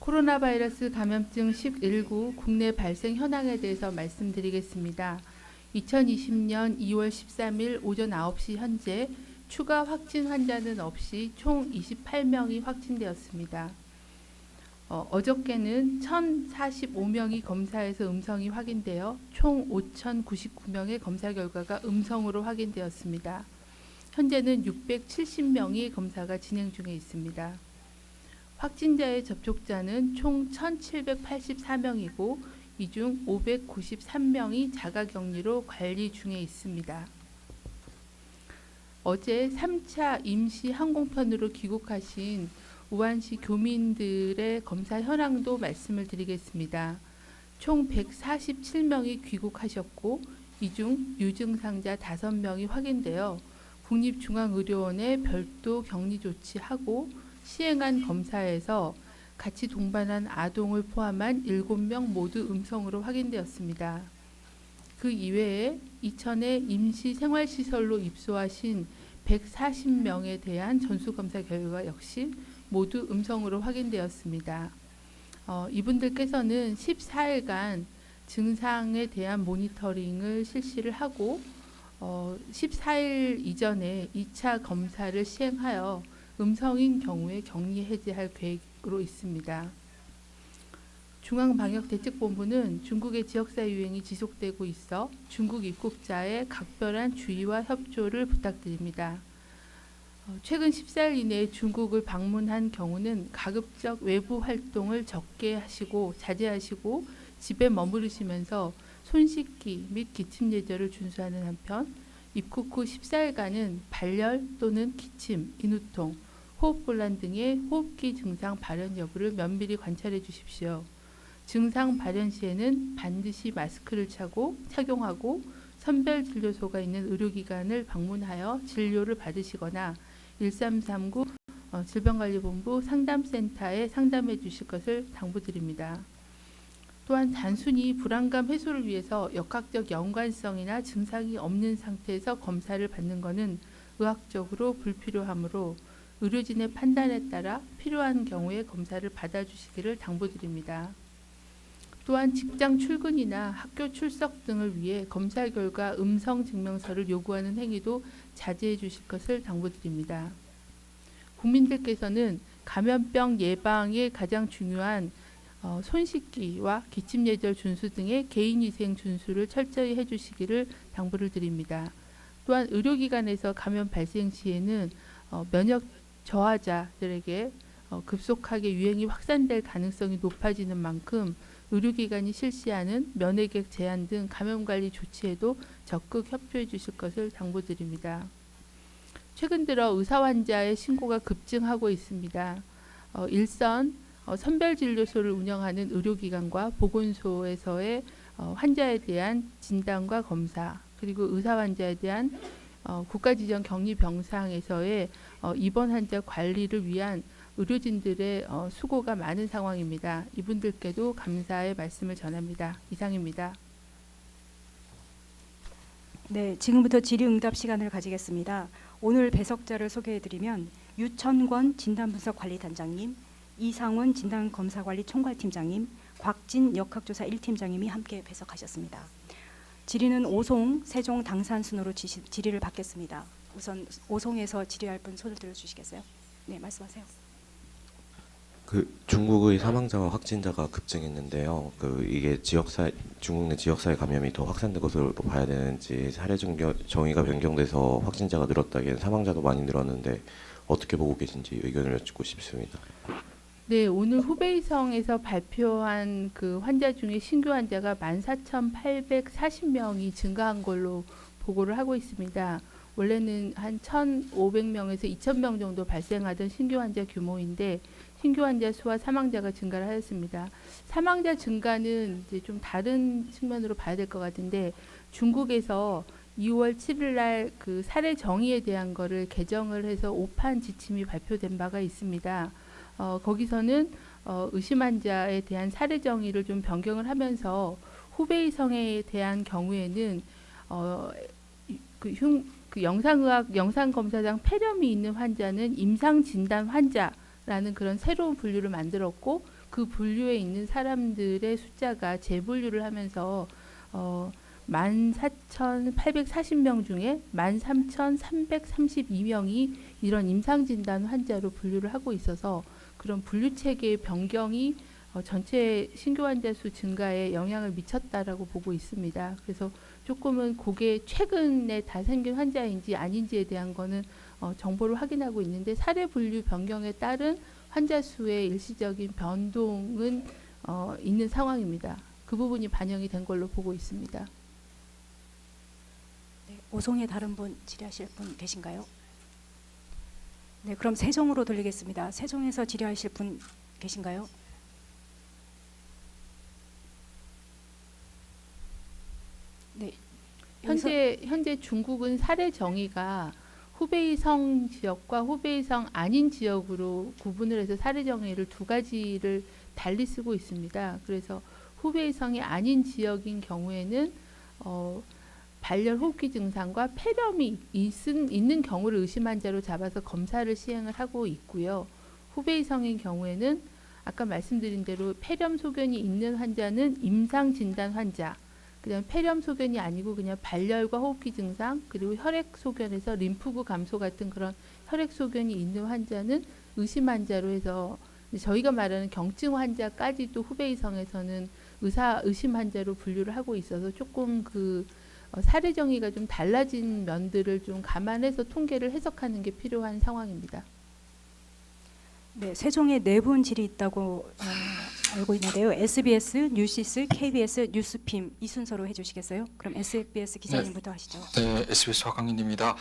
코로나 바이러스 감염증 19 국내 발생 현황에 대해서 말씀드리겠습니다. 2020년 2월 13일 오전 9시 현재 추가 확진 환자는 없이 총 28명이 확진되었습니다. 어저께는 1,045명이 검사에서 음성이 확인되어 총 5,099명의 검사 결과가 음성으로 확인되었습니다. 현재는 670명이 검사가 진행 중에 있습니다. 확진자의 접촉자는 총 1,784명이고 이 중 593명이 자가격리로 관리 중에 있습니다. 어제 3차 임시 항공편으로 귀국하신 우한시 교민들의 검사 현황도 말씀을 드리겠습니다. 총 147명이 귀국하셨고 이 중 유증상자 5명이 확인되어 국립중앙의료원에 별도 격리 조치하고 시행한 검사에서 같이 동반한 아동을 포함한 7명 모두 음성으로 확인되었습니다. 그 이외에 이천의 임시생활시설로 입소하신 140명에 대한 전수검사 결과 역시 모두 음성으로 확인되었습니다. 이분들께서는 14일간 증상에 대한 모니터링을 실시를 하고 14일 이전에 2차 검사를 시행하여 음성인 경우에 격리 해제할 계획으로 있습니다. 중앙방역대책본부는 중국의 지역사 유행이 지속되고 있어 중국 입국자의 각별한 주의와 협조를 부탁드립니다. 최근 14일 이내에 중국을 방문한 경우는 가급적 외부 활동을 적게 하시고 자제하시고 집에 머무르시면서 손 씻기 및 기침 예절을 준수하는 한편 입국 후 14일간은 발열 또는 기침, 인후통, 호흡곤란 등의 호흡기 증상 발현 여부를 면밀히 관찰해 주십시오. 증상 발현 시에는 반드시 마스크를 착용하고 선별진료소가 있는 의료기관을 방문하여 진료를 받으시거나 1339 질병관리본부 상담센터에 상담해 주실 것을 당부드립니다. 또한 단순히 불안감 해소를 위해서 역학적 연관성이나 증상이 없는 상태에서 검사를 받는 것은 의학적으로 불필요하므로 의료진의 판단에 따라 필요한 경우에 검사를 받아주시기를 당부드립니다. 또한 직장 출근이나 학교 출석 등을 위해 검사 결과 음성 증명서를 요구하는 행위도 자제해 주실 것을 당부드립니다. 국민들께서는 감염병 예방에 가장 중요한 손 씻기와 기침 예절 준수 등의 개인위생 준수를 철저히 해주시기를 당부를 드립니다. 또한 의료기관에서 감염 발생 시에는 면역 저하자들에게 급속하게 유행이 확산될 가능성이 높아지는 만큼 의료기관이 실시하는 면회객 제한 등 감염관리 조치에도 적극 협조해 주실 것을 당부드립니다. 최근 들어 의사 환자의 신고가 급증하고 있습니다. 일선 선별진료소를 운영하는 의료기관과 보건소에서의 환자에 대한 진단과 검사 그리고 의사 환자에 대한 국가지정 격리병상에서의 입원 환자 관리를 위한 의료진들의 수고가 많은 상황입니다. 이분들께도 감사의 말씀을 전합니다. 이상입니다. 네, 지금부터 질의응답 시간을 가지겠습니다. 오늘 배석자를 소개해드리면 유천권 진단분석관리단장님, 이상원 진단검사관리 총괄팀장님, 곽진 역학조사 1팀장님이 함께 배석하셨습니다. 질의는 오송, 세종, 당산 순으로 질의를 받겠습니다. 우선 오송에서 질의할 분 손을 들어주시겠어요? 네, 말씀하세요. 중국의 사망자와 확진자가 급증했는데요. 이게 중국 내 지역사회 감염이 더 확산된 것으로 봐야 되는지 사례 정의가 변경돼서 확진자가 늘었다기엔 사망자도 많이 늘었는데 어떻게 보고 계신지 의견을 여쭙고 싶습니다. 네, 오늘 후베이성에서 발표한 그 환자 중에 신규 환자가 14,840명이 증가한 걸로 보고를 하고 있습니다. 원래는 한 1,500명에서 2,000명 정도 발생하던 신규 환자 규모인데 신규 환자 수와 사망자가 증가를 하였습니다. 사망자 증가는 이제 좀 다른 측면으로 봐야 될 것 같은데 중국에서 2월 7일 날 그 사례 정의에 대한 거를 개정을 해서 5판 지침이 발표된 바가 있습니다. 거기서는 의심 환자에 대한 사례 정의를 좀 변경을 하면서 후베이성에 대한 경우에는 영상의학 영상검사상 폐렴이 있는 환자는 임상진단 환자라는 그런 새로운 분류를 만들었고 그 그 분류에 있는 사람들의 숫자가 재분류를 하면서 14,840명 중에 13,332명이 이런 임상진단 환자로 분류를 하고 있어서 그런 분류 체계의 변경이 전체 신규 환자 수 증가에 영향을 미쳤다라고 보고 있습니다. 그래서 조금은 그게 최근에 다 생긴 환자인지 아닌지에 대한 거는 정보를 확인하고 있는데 사례 분류 변경에 따른 환자 수의 일시적인 변동은 있는 상황입니다. 그 부분이 반영이 된 걸로 보고 있습니다. 네, 오송의 다른 분 질의하실 분 계신가요? 네, 그럼 세종으로 돌리겠습니다. 세종에서 질의하실 분 계신가요? 네, 현재 중국은 사례 정의가 후베이성 지역과 후베이성 아닌 지역으로 구분을 해서 사례 정의를 두 가지를 달리 쓰고 있습니다. 그래서 후베이성이 아닌 지역인 경우에는 발열 호흡기 증상과 폐렴이 있는 경우를 의심 환자로 잡아서 검사를 시행을 하고 있고요. 후베이성인 경우에는 아까 말씀드린 대로 폐렴 소견이 있는 환자는 임상 진단 환자, 그다음 폐렴 소견이 아니고 그냥 발열과 호흡기 증상 그리고 혈액 소견에서 림프구 감소 같은 그런 혈액 소견이 있는 환자는 의심 환자로 해서 저희가 말하는 경증 환자까지도 후베이성에서는 의심 환자로 분류를 하고 있어서 조금 그 사례 정의가 좀 달라진 면들을 좀 감안해서 통계를 해석하는 게 필요한 상황입니다. 네, 세종에 네 분 질의 있다고 알고 있는데요. SBS, 뉴시스, KBS, 뉴스핌 이 순서로 해주시겠어요? 그럼 SBS 기자님부터 하시죠. 네, SBS 화강인입니다.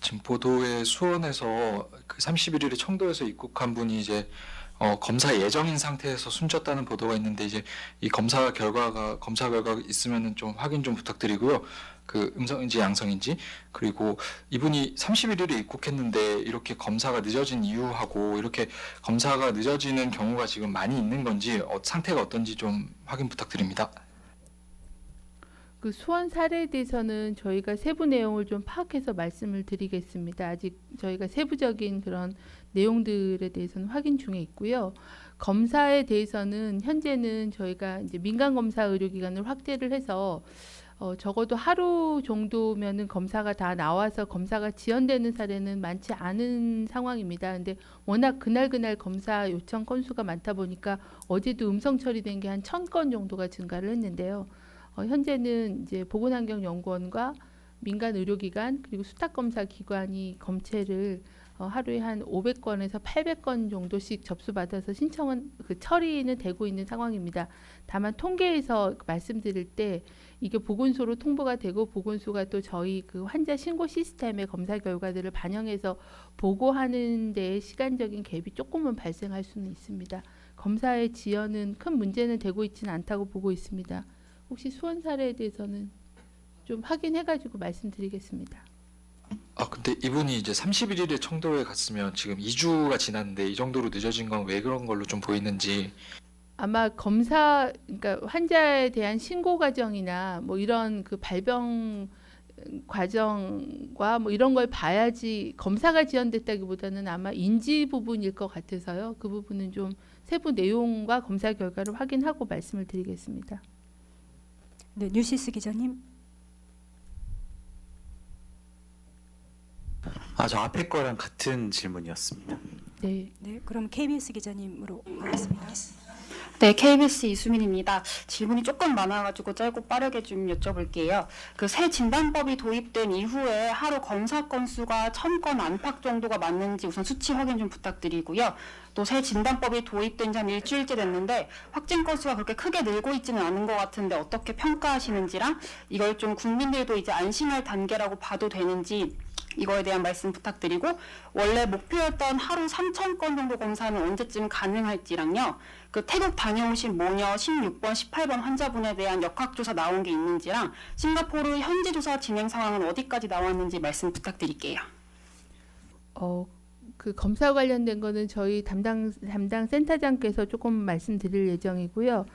지금 보도에 수원에서 31일에 청도에서 입국한 분이 이제 검사 예정인 상태에서 숨졌다는 보도가 있는데 이제 이 검사 결과가 있으면은 좀 확인 좀 부탁드리고요. 음성인지 양성인지 그리고 이분이 31일에 입국했는데 이렇게 검사가 늦어진 이유하고 이렇게 검사가 늦어지는 경우가 지금 많이 있는 건지 상태가 어떤지 좀 확인 부탁드립니다. 그 수원 사례에 대해서는 저희가 세부 내용을 좀 파악해서 말씀을 드리겠습니다. 아직 저희가 세부적인 그런 내용들에 대해서는 확인 중에 있고요. 검사에 대해서는 현재는 저희가 이제 민간 검사 의료기관을 확대를 해서 적어도 하루 정도면은 검사가 다 나와서 검사가 지연되는 사례는 많지 않은 상황입니다. 근데 워낙 그날 검사 요청 건수가 많다 보니까 어제도 음성 처리된 게 한 1,000건 정도가 증가를 했는데요. 현재는 이제 보건환경연구원과 민간 의료기관 그리고 수탁검사 기관이 검체를 하루에 한 500건에서 800건 정도씩 접수받아서 신청은 처리는 되고 있는 상황입니다. 다만 통계에서 말씀드릴 때 이게 보건소로 통보가 되고 보건소가 또 저희 그 환자 신고 시스템의 검사 결과들을 반영해서 보고하는 데 시간적인 갭이 조금은 발생할 수는 있습니다. 검사의 지연은 큰 문제는 되고 있지는 않다고 보고 있습니다. 혹시 수원 사례에 대해서는 좀 확인해가지고 말씀드리겠습니다. 근데 이분이 이제 31일에 청도에 갔으면 지금 2주가 지났는데 이 정도로 늦어진 건 왜 그런 걸로 좀 보이는지. 아마 그러니까 환자에 대한 신고 과정이나 뭐 이런 그 발병 과정과 뭐 이런 걸 봐야지 검사가 지연됐다기보다는 아마 인지 부분일 것 같아서요. 그 부분은 좀 세부 내용과 검사 결과를 확인하고 말씀을 드리겠습니다. 네, 뉴시스 기자님. 저 앞에 거랑 같은 질문이었습니다. 네. 네, 그럼 KBS 기자님으로 가겠습니다. 네, KBS 이수민입니다. 질문이 조금 많아가지고 짧고 빠르게 좀 여쭤볼게요. 새 진단법이 도입된 이후에 하루 검사 건수가 1,000건 안팎 정도가 맞는지 우선 수치 확인 좀 부탁드리고요. 또 새 진단법이 도입된 지 한 일주일째 됐는데 확진 건수가 그렇게 크게 늘고 있지는 않은 것 같은데 어떻게 평가하시는지랑 이걸 좀 국민들도 이제 안심할 단계라고 봐도 되는지 이거에 대한 말씀 부탁드리고 원래 목표였던 하루 3,000건 정도 검사는 언제쯤 가능할지랑요. 태국 다녀오신 모녀 16번, 18번 환자분에 대한 역학조사 나온 게 있는지랑 싱가포르 현지 조사 진행 상황은 어디까지 나왔는지 말씀 부탁드릴게요. 그 검사 관련된 거는 저희 담당 센터장께서 조금 말씀드릴 예정이고요.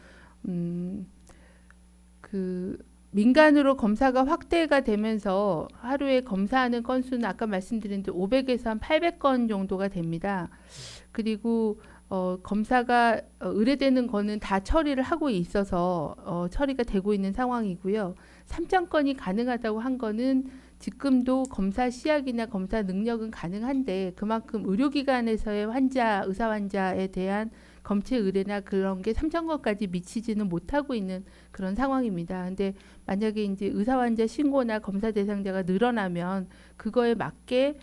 민간으로 검사가 확대가 되면서 하루에 검사하는 건수는 아까 말씀드린 대로 500에서 한 800건 정도가 됩니다. 그리고 검사가 의뢰되는 거는 다 처리를 하고 있어서 처리가 되고 있는 상황이고요. 3장 건이 가능하다고 한 거는 지금도 검사 시약이나 검사 능력은 가능한데 그만큼 의료기관에서의 의사 환자에 대한 검체 의뢰나 그런 게 3장 건까지 미치지는 못하고 있는 그런 상황입니다. 근데 만약에 이제 의사 환자 신고나 검사 대상자가 늘어나면 그거에 맞게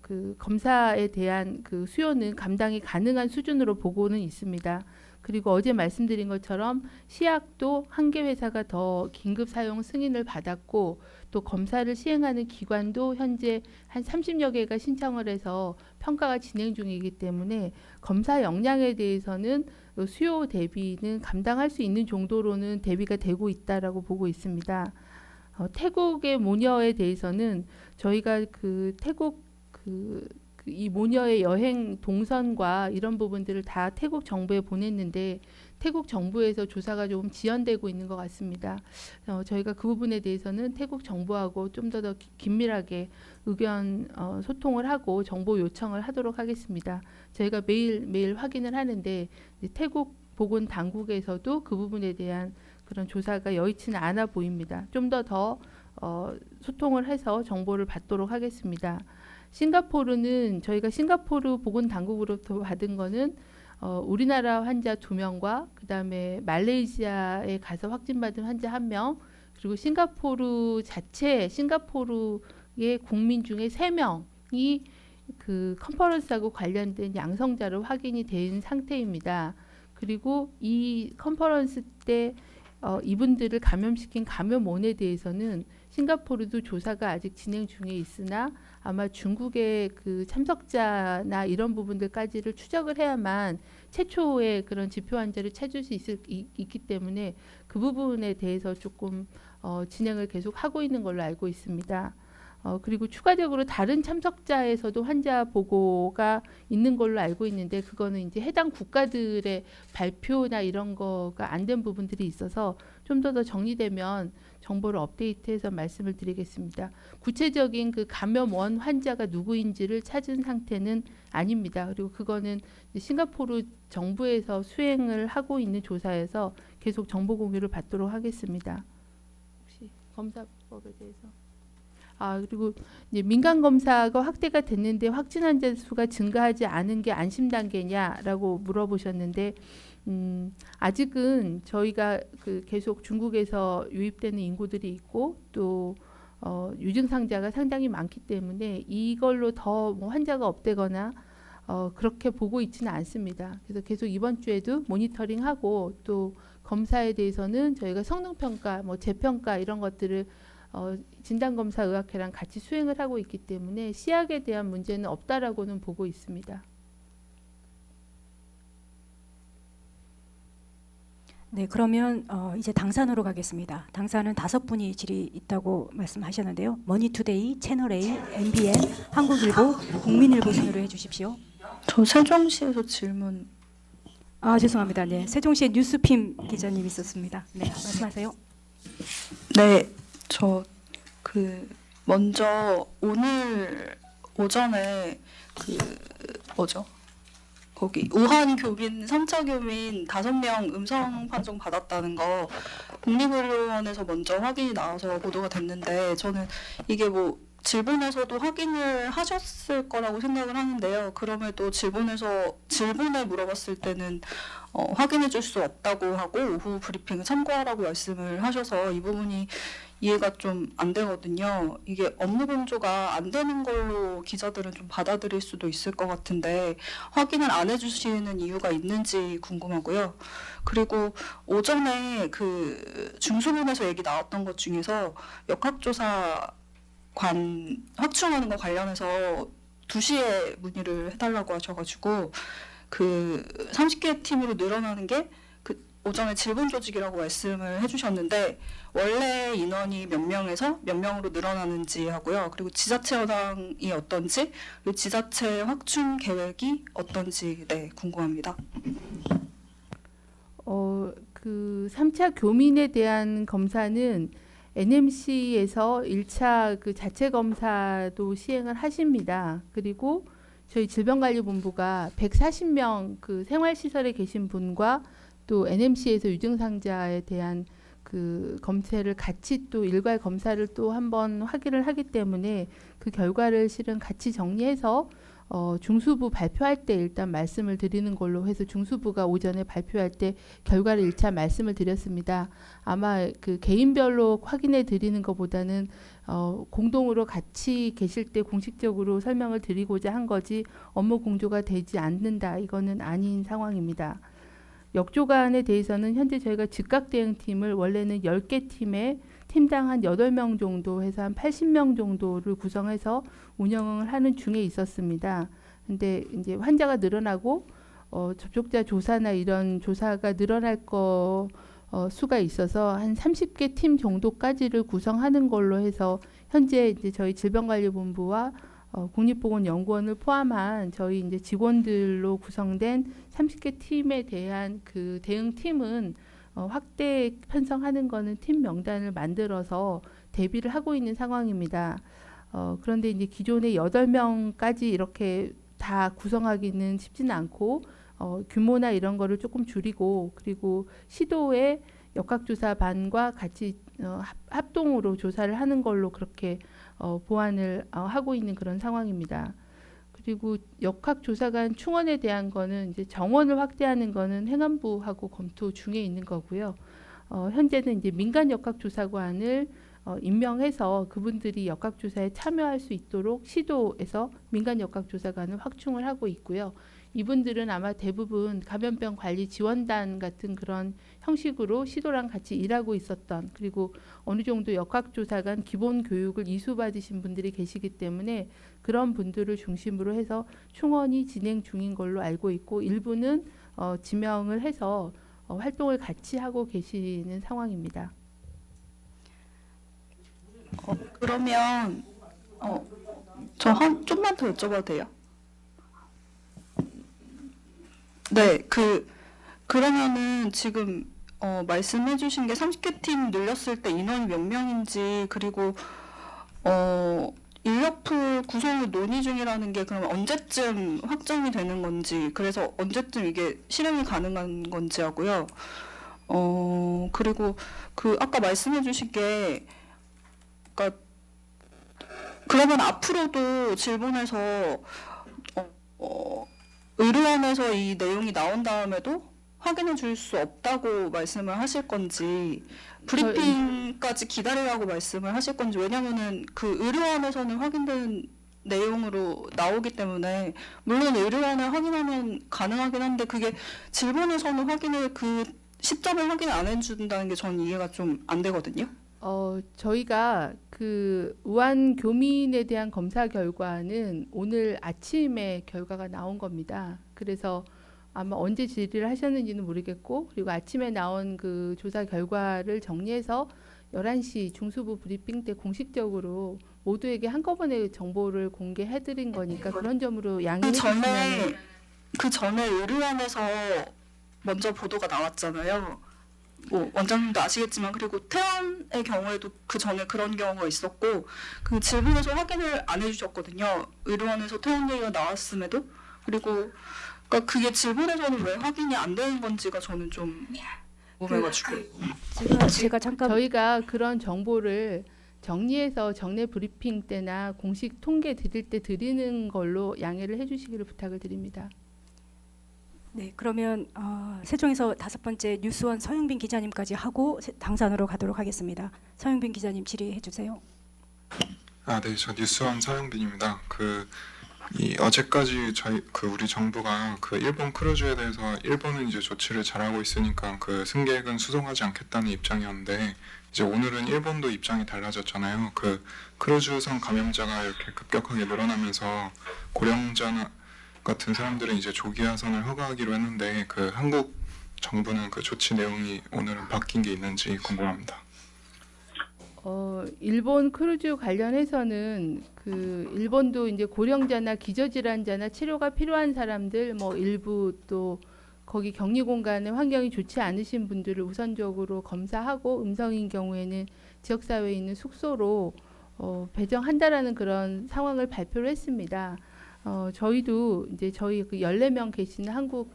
그 검사에 대한 그 수요는 감당이 가능한 수준으로 보고는 있습니다. 그리고 어제 말씀드린 것처럼 시약도 한 개 회사가 더 긴급 사용 승인을 받았고 또 검사를 시행하는 기관도 현재 한 30여 개가 신청을 해서 평가가 진행 중이기 때문에 검사 역량에 대해서는 수요 대비는 감당할 수 있는 정도로는 대비가 되고 있다라고 보고 있습니다. 태국의 모녀에 대해서는 저희가 그 태국 이 모녀의 여행 동선과 이런 부분들을 다 태국 정부에 보냈는데 태국 정부에서 조사가 조금 지연되고 있는 것 같습니다. 저희가 그 부분에 대해서는 태국 정부하고 좀 더 긴밀하게 의견 소통을 하고 정보 요청을 하도록 하겠습니다. 저희가 매일 확인을 하는데 이제 태국 보건 당국에서도 그 부분에 대한 그런 조사가 여의치는 않아 보입니다. 좀 더 소통을 해서 정보를 받도록 하겠습니다. 싱가포르는 저희가 싱가포르 보건 당국으로부터 받은 거는 우리나라 환자 2명과 그다음에 말레이시아에 가서 확진받은 환자 1명 그리고 싱가포르의 국민 중에 3명이 그 컨퍼런스하고 관련된 양성자로 확인이 된 상태입니다. 그리고 이 컨퍼런스 때 이분들을 감염시킨 감염원에 대해서는 싱가포르도 조사가 아직 진행 중에 있으나 아마 중국의 그 참석자나 이런 부분들까지를 추적을 해야만 최초의 그런 지표 환자를 찾을 수 있기 때문에 그 부분에 대해서 조금 진행을 계속 하고 있는 걸로 알고 있습니다. 그리고 추가적으로 다른 참석자에서도 환자 보고가 있는 걸로 알고 있는데 그거는 이제 해당 국가들의 발표나 이런 거가 안 된 부분들이 있어서 좀 더 정리되면 정보를 업데이트해서 말씀을 드리겠습니다. 구체적인 그 감염원 환자가 누구인지를 찾은 상태는 아닙니다. 그리고 그거는 싱가포르 정부에서 수행을 하고 있는 조사에서 계속 정보 공유를 받도록 하겠습니다. 혹시 검사법에 대해서? 그리고 이제 민간 검사가 확대가 됐는데 확진 환자 수가 증가하지 않은 게 안심 단계냐라고 물어보셨는데 아직은 저희가 그 계속 중국에서 유입되는 인구들이 있고 또 유증상자가 상당히 많기 때문에 이걸로 더 뭐 환자가 없대거나 그렇게 보고 있지는 않습니다. 그래서 계속 이번 주에도 모니터링하고 또 검사에 대해서는 저희가 성능평가, 뭐 재평가 이런 것들을 진단검사의학회랑 같이 수행을 하고 있기 때문에 시약에 대한 문제는 없다라고는 보고 있습니다. 네, 그러면 이제 당사으로 가겠습니다. 당사는 5분이 질의 있다고 말씀하셨는데요. 머니투데이, 채널A, MBN, 한국일보, 국민일보 순으로 해주십시오. 저 세종시에서 질문. 죄송합니다. 네, 세종시의 뉴스핌 기자님 있었습니다. 네, 말씀하세요. 네, 저 먼저 오늘 오전에 거기 우한 교민 3차 교민 5명 음성 판정 받았다는 거 국립의료원에서 먼저 확인이 나와서 보도가 됐는데 저는 이게 뭐 질본에서도 확인을 하셨을 거라고 생각을 하는데요. 그럼에도 질본에 물어봤을 때는 확인해 줄 수 없다고 하고 오후 브리핑을 참고하라고 말씀을 하셔서 이 부분이 이해가 좀 안 되거든요. 이게 업무 공조가 안 되는 걸로 기자들은 좀 받아들일 수도 있을 것 같은데 확인을 안 해주시는 이유가 있는지 궁금하고요. 그리고 오전에 그 중수본에서 얘기 나왔던 것 중에서 역학조사 관 확충하는 거 관련해서 2시에 문의를 해달라고 하셔가지고 그 30개 팀으로 늘어나는 게 그 오전에 질본 조직이라고 말씀을 해주셨는데 원래 인원이 몇 명에서 몇 명으로 늘어나는지 하고요. 그리고 지자체 여당이 어떤지 그리고 지자체 확충 계획이 어떤지 궁금합니다. 그 3차 교민에 대한 검사는 NMC에서 1차 그 자체 검사도 시행을 하십니다. 그리고 저희 질병관리본부가 140명 그 생활시설에 계신 분과 또 NMC에서 유증상자에 대한 그 검체를 같이 또 일괄 검사를 또 한번 확인을 하기 때문에 그 결과를 실은 같이 정리해서 중수부 발표할 때 일단 말씀을 드리는 걸로 해서 중수부가 오전에 발표할 때 결과를 1차 말씀을 드렸습니다. 아마 그 개인별로 확인해 드리는 것보다는 공동으로 같이 계실 때 공식적으로 설명을 드리고자 한 거지 업무 공조가 되지 않는다. 이거는 아닌 상황입니다. 역조간에 대해서는 현재 저희가 즉각 대응팀을 원래는 10개 팀에 팀당 한 8명 정도 해서 한 80명 정도를 구성해서 운영을 하는 중에 있었습니다. 근데 이제 환자가 늘어나고 접촉자 조사나 이런 조사가 늘어날 수가 있어서 한 30개 팀 정도까지를 구성하는 걸로 해서 현재 이제 저희 질병관리본부와 국립보건연구원을 포함한 저희 이제 직원들로 구성된 30개 팀에 대한 그 대응팀은 확대 편성하는 거는 팀 명단을 만들어서 대비를 하고 있는 상황입니다. 그런데 이제 기존의 8명까지 이렇게 다 구성하기는 쉽지는 않고 규모나 이런 거를 조금 줄이고 그리고 시도의 역학조사반과 같이 합동으로 조사를 하는 걸로 그렇게 보완을 하고 있는 그런 상황입니다. 그리고 역학조사관 충원에 대한 거는 이제 정원을 확대하는 거는 행안부하고 검토 중에 있는 거고요. 현재는 이제 민간 역학조사관을 임명해서 그분들이 역학조사에 참여할 수 있도록 시도에서 민간 역학조사관을 확충을 하고 있고요. 이분들은 아마 대부분 감염병 관리 지원단 같은 그런 형식으로 시도랑 같이 일하고 있었던 그리고 어느 정도 역학조사관 기본 교육을 이수받으신 분들이 계시기 때문에 그런 분들을 중심으로 해서 충원이 진행 중인 걸로 알고 있고 일부는 지명을 해서 활동을 같이 하고 계시는 상황입니다. 그러면 좀만 더 여쭤봐도 돼요? 네, 그러면은 지금 말씀해 주신 게 30개 팀 늘렸을 때 인원이 몇 명인지 그리고 인력풀 구성을 논의 중이라는 게 그럼 언제쯤 확정이 되는 건지 그래서 언제쯤 이게 실행이 가능한 건지 하고요. 그리고 그 아까 말씀해 주신 게 그러니까 그러면 앞으로도 질본에서 의료원에서 이 내용이 나온 다음에도 확인해 줄 수 없다고 말씀을 하실 건지 브리핑까지 기다리라고 말씀을 하실 건지 왜냐면은 그 의료원에서는 확인된 내용으로 나오기 때문에 물론 의료원을 확인하면 가능하긴 한데 그게 질본에서는 확인을 그 시점을 확인 안 해준다는 게 저는 이해가 좀 안 되거든요. 저희가 그 우한 교민에 대한 검사 결과는 오늘 아침에 결과가 나온 겁니다. 그래서 아마 언제 질의를 하셨는지는 모르겠고 그리고 아침에 나온 그 조사 결과를 정리해서 11시 중수부 브리핑 때 공식적으로 모두에게 한꺼번에 정보를 공개해드린 거니까 그런 점으로 양해해 주시면 그 전에 의료원에서 먼저 보도가 나왔잖아요. 뭐 원장님도 아시겠지만 그리고 태안의 경우에도 그 전에 그런 경우가 있었고 그 질본에서 확인을 안 해주셨거든요. 의료원에서 태안 얘기가 나왔음에도 그리고 그러니까 그게 질본에서는 왜 확인이 안 되는 건지가 저는 좀 궁금해가지고 제가 잠깐 저희가 그런 정보를 정리해서 정례 브리핑 때나 공식 통계 드릴 때 드리는 걸로 양해를 해주시기를 부탁을 드립니다. 네, 그러면 세종에서 5번째 뉴스원 서영빈 기자님까지 하고 당산으로 가도록 하겠습니다. 서영빈 기자님 질의해 주세요. 네, 저 뉴스원 서영빈입니다. 어제까지 우리 정부가 그 일본 크루즈에 대해서 일본은 이제 조치를 잘하고 있으니까 그 승객은 수송하지 않겠다는 입장이었는데 이제 오늘은 일본도 입장이 달라졌잖아요. 그 크루즈선 감염자가 이렇게 급격하게 늘어나면서 고령자 같은 사람들은 이제 조기하선을 허가하기로 했는데 그 한국 정부는 그 조치 내용이 오늘은 바뀐 게 있는지 궁금합니다. 일본 크루즈 관련해서는 그 일본도 이제 고령자나 기저질환자나 치료가 필요한 사람들 뭐 일부 또 거기 격리 공간의 환경이 좋지 않으신 분들을 우선적으로 검사하고 음성인 경우에는 지역사회에 있는 숙소로 배정한다라는 그런 상황을 발표를 했습니다. 저희도 이제 저희 그 14명 계시는 한국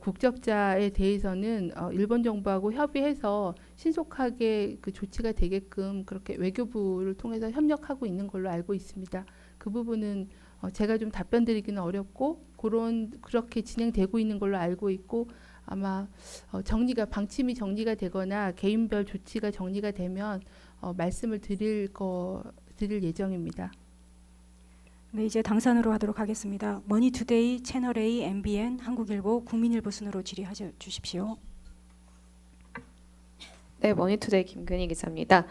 국적자에 대해서는 일본 정부하고 협의해서 신속하게 그 조치가 되게끔 그렇게 외교부를 통해서 협력하고 있는 걸로 알고 있습니다. 그 부분은 제가 좀 답변 드리기는 어렵고 그렇게 진행되고 있는 걸로 알고 있고 아마 방침이 정리가 되거나 개인별 조치가 정리가 되면 말씀을 드릴 예정입니다. 네, 이제 당산으로 하도록 하겠습니다. 머니투데이, 채널A, MBN, 한국일보, 국민일보 순으로 질의해 주십시오. 네, 머니투데이 김근희 기자입니다.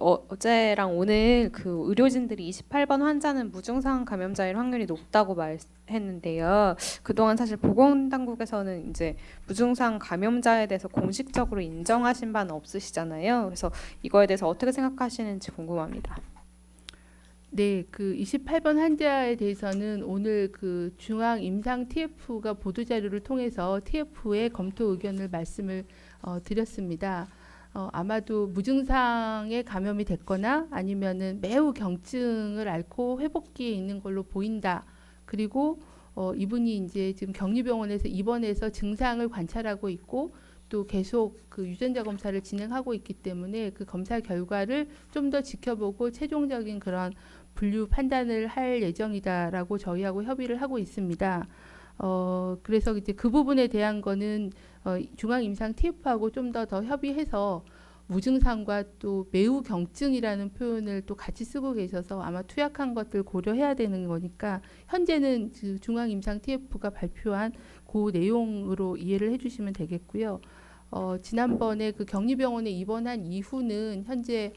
어제랑 오늘 의료진들이 28번 환자는 무증상 감염자일 확률이 높다고 말했는데요. 그동안 사실 보건당국에서는 이제 무증상 감염자에 대해서 공식적으로 인정하신 바는 없으시잖아요. 그래서 이거에 대해서 어떻게 생각하시는지 궁금합니다. 네, 그 28번 환자에 대해서는 오늘 그 중앙 임상 TF가 보도 자료를 통해서 TF의 검토 의견을 말씀을 드렸습니다. 아마도 무증상에 감염이 됐거나 아니면은 매우 경증을 앓고 회복기에 있는 걸로 보인다. 그리고 이분이 이제 지금 격리병원에서 입원해서 증상을 관찰하고 있고 또 계속 그 유전자 검사를 진행하고 있기 때문에 그 검사 결과를 좀 더 지켜보고 최종적인 그런 분류 판단을 할 예정이다라고 저희하고 협의를 하고 있습니다. 그래서 이제 그 부분에 대한 거는 중앙 임상 TF하고 좀 더 협의해서 무증상과 또 매우 경증이라는 표현을 또 같이 쓰고 계셔서 아마 투약한 것들 고려해야 되는 거니까 현재는 그 중앙 임상 TF가 발표한 그 내용으로 이해를 해주시면 되겠고요. 지난번에 그 격리병원에 입원한 이후는 현재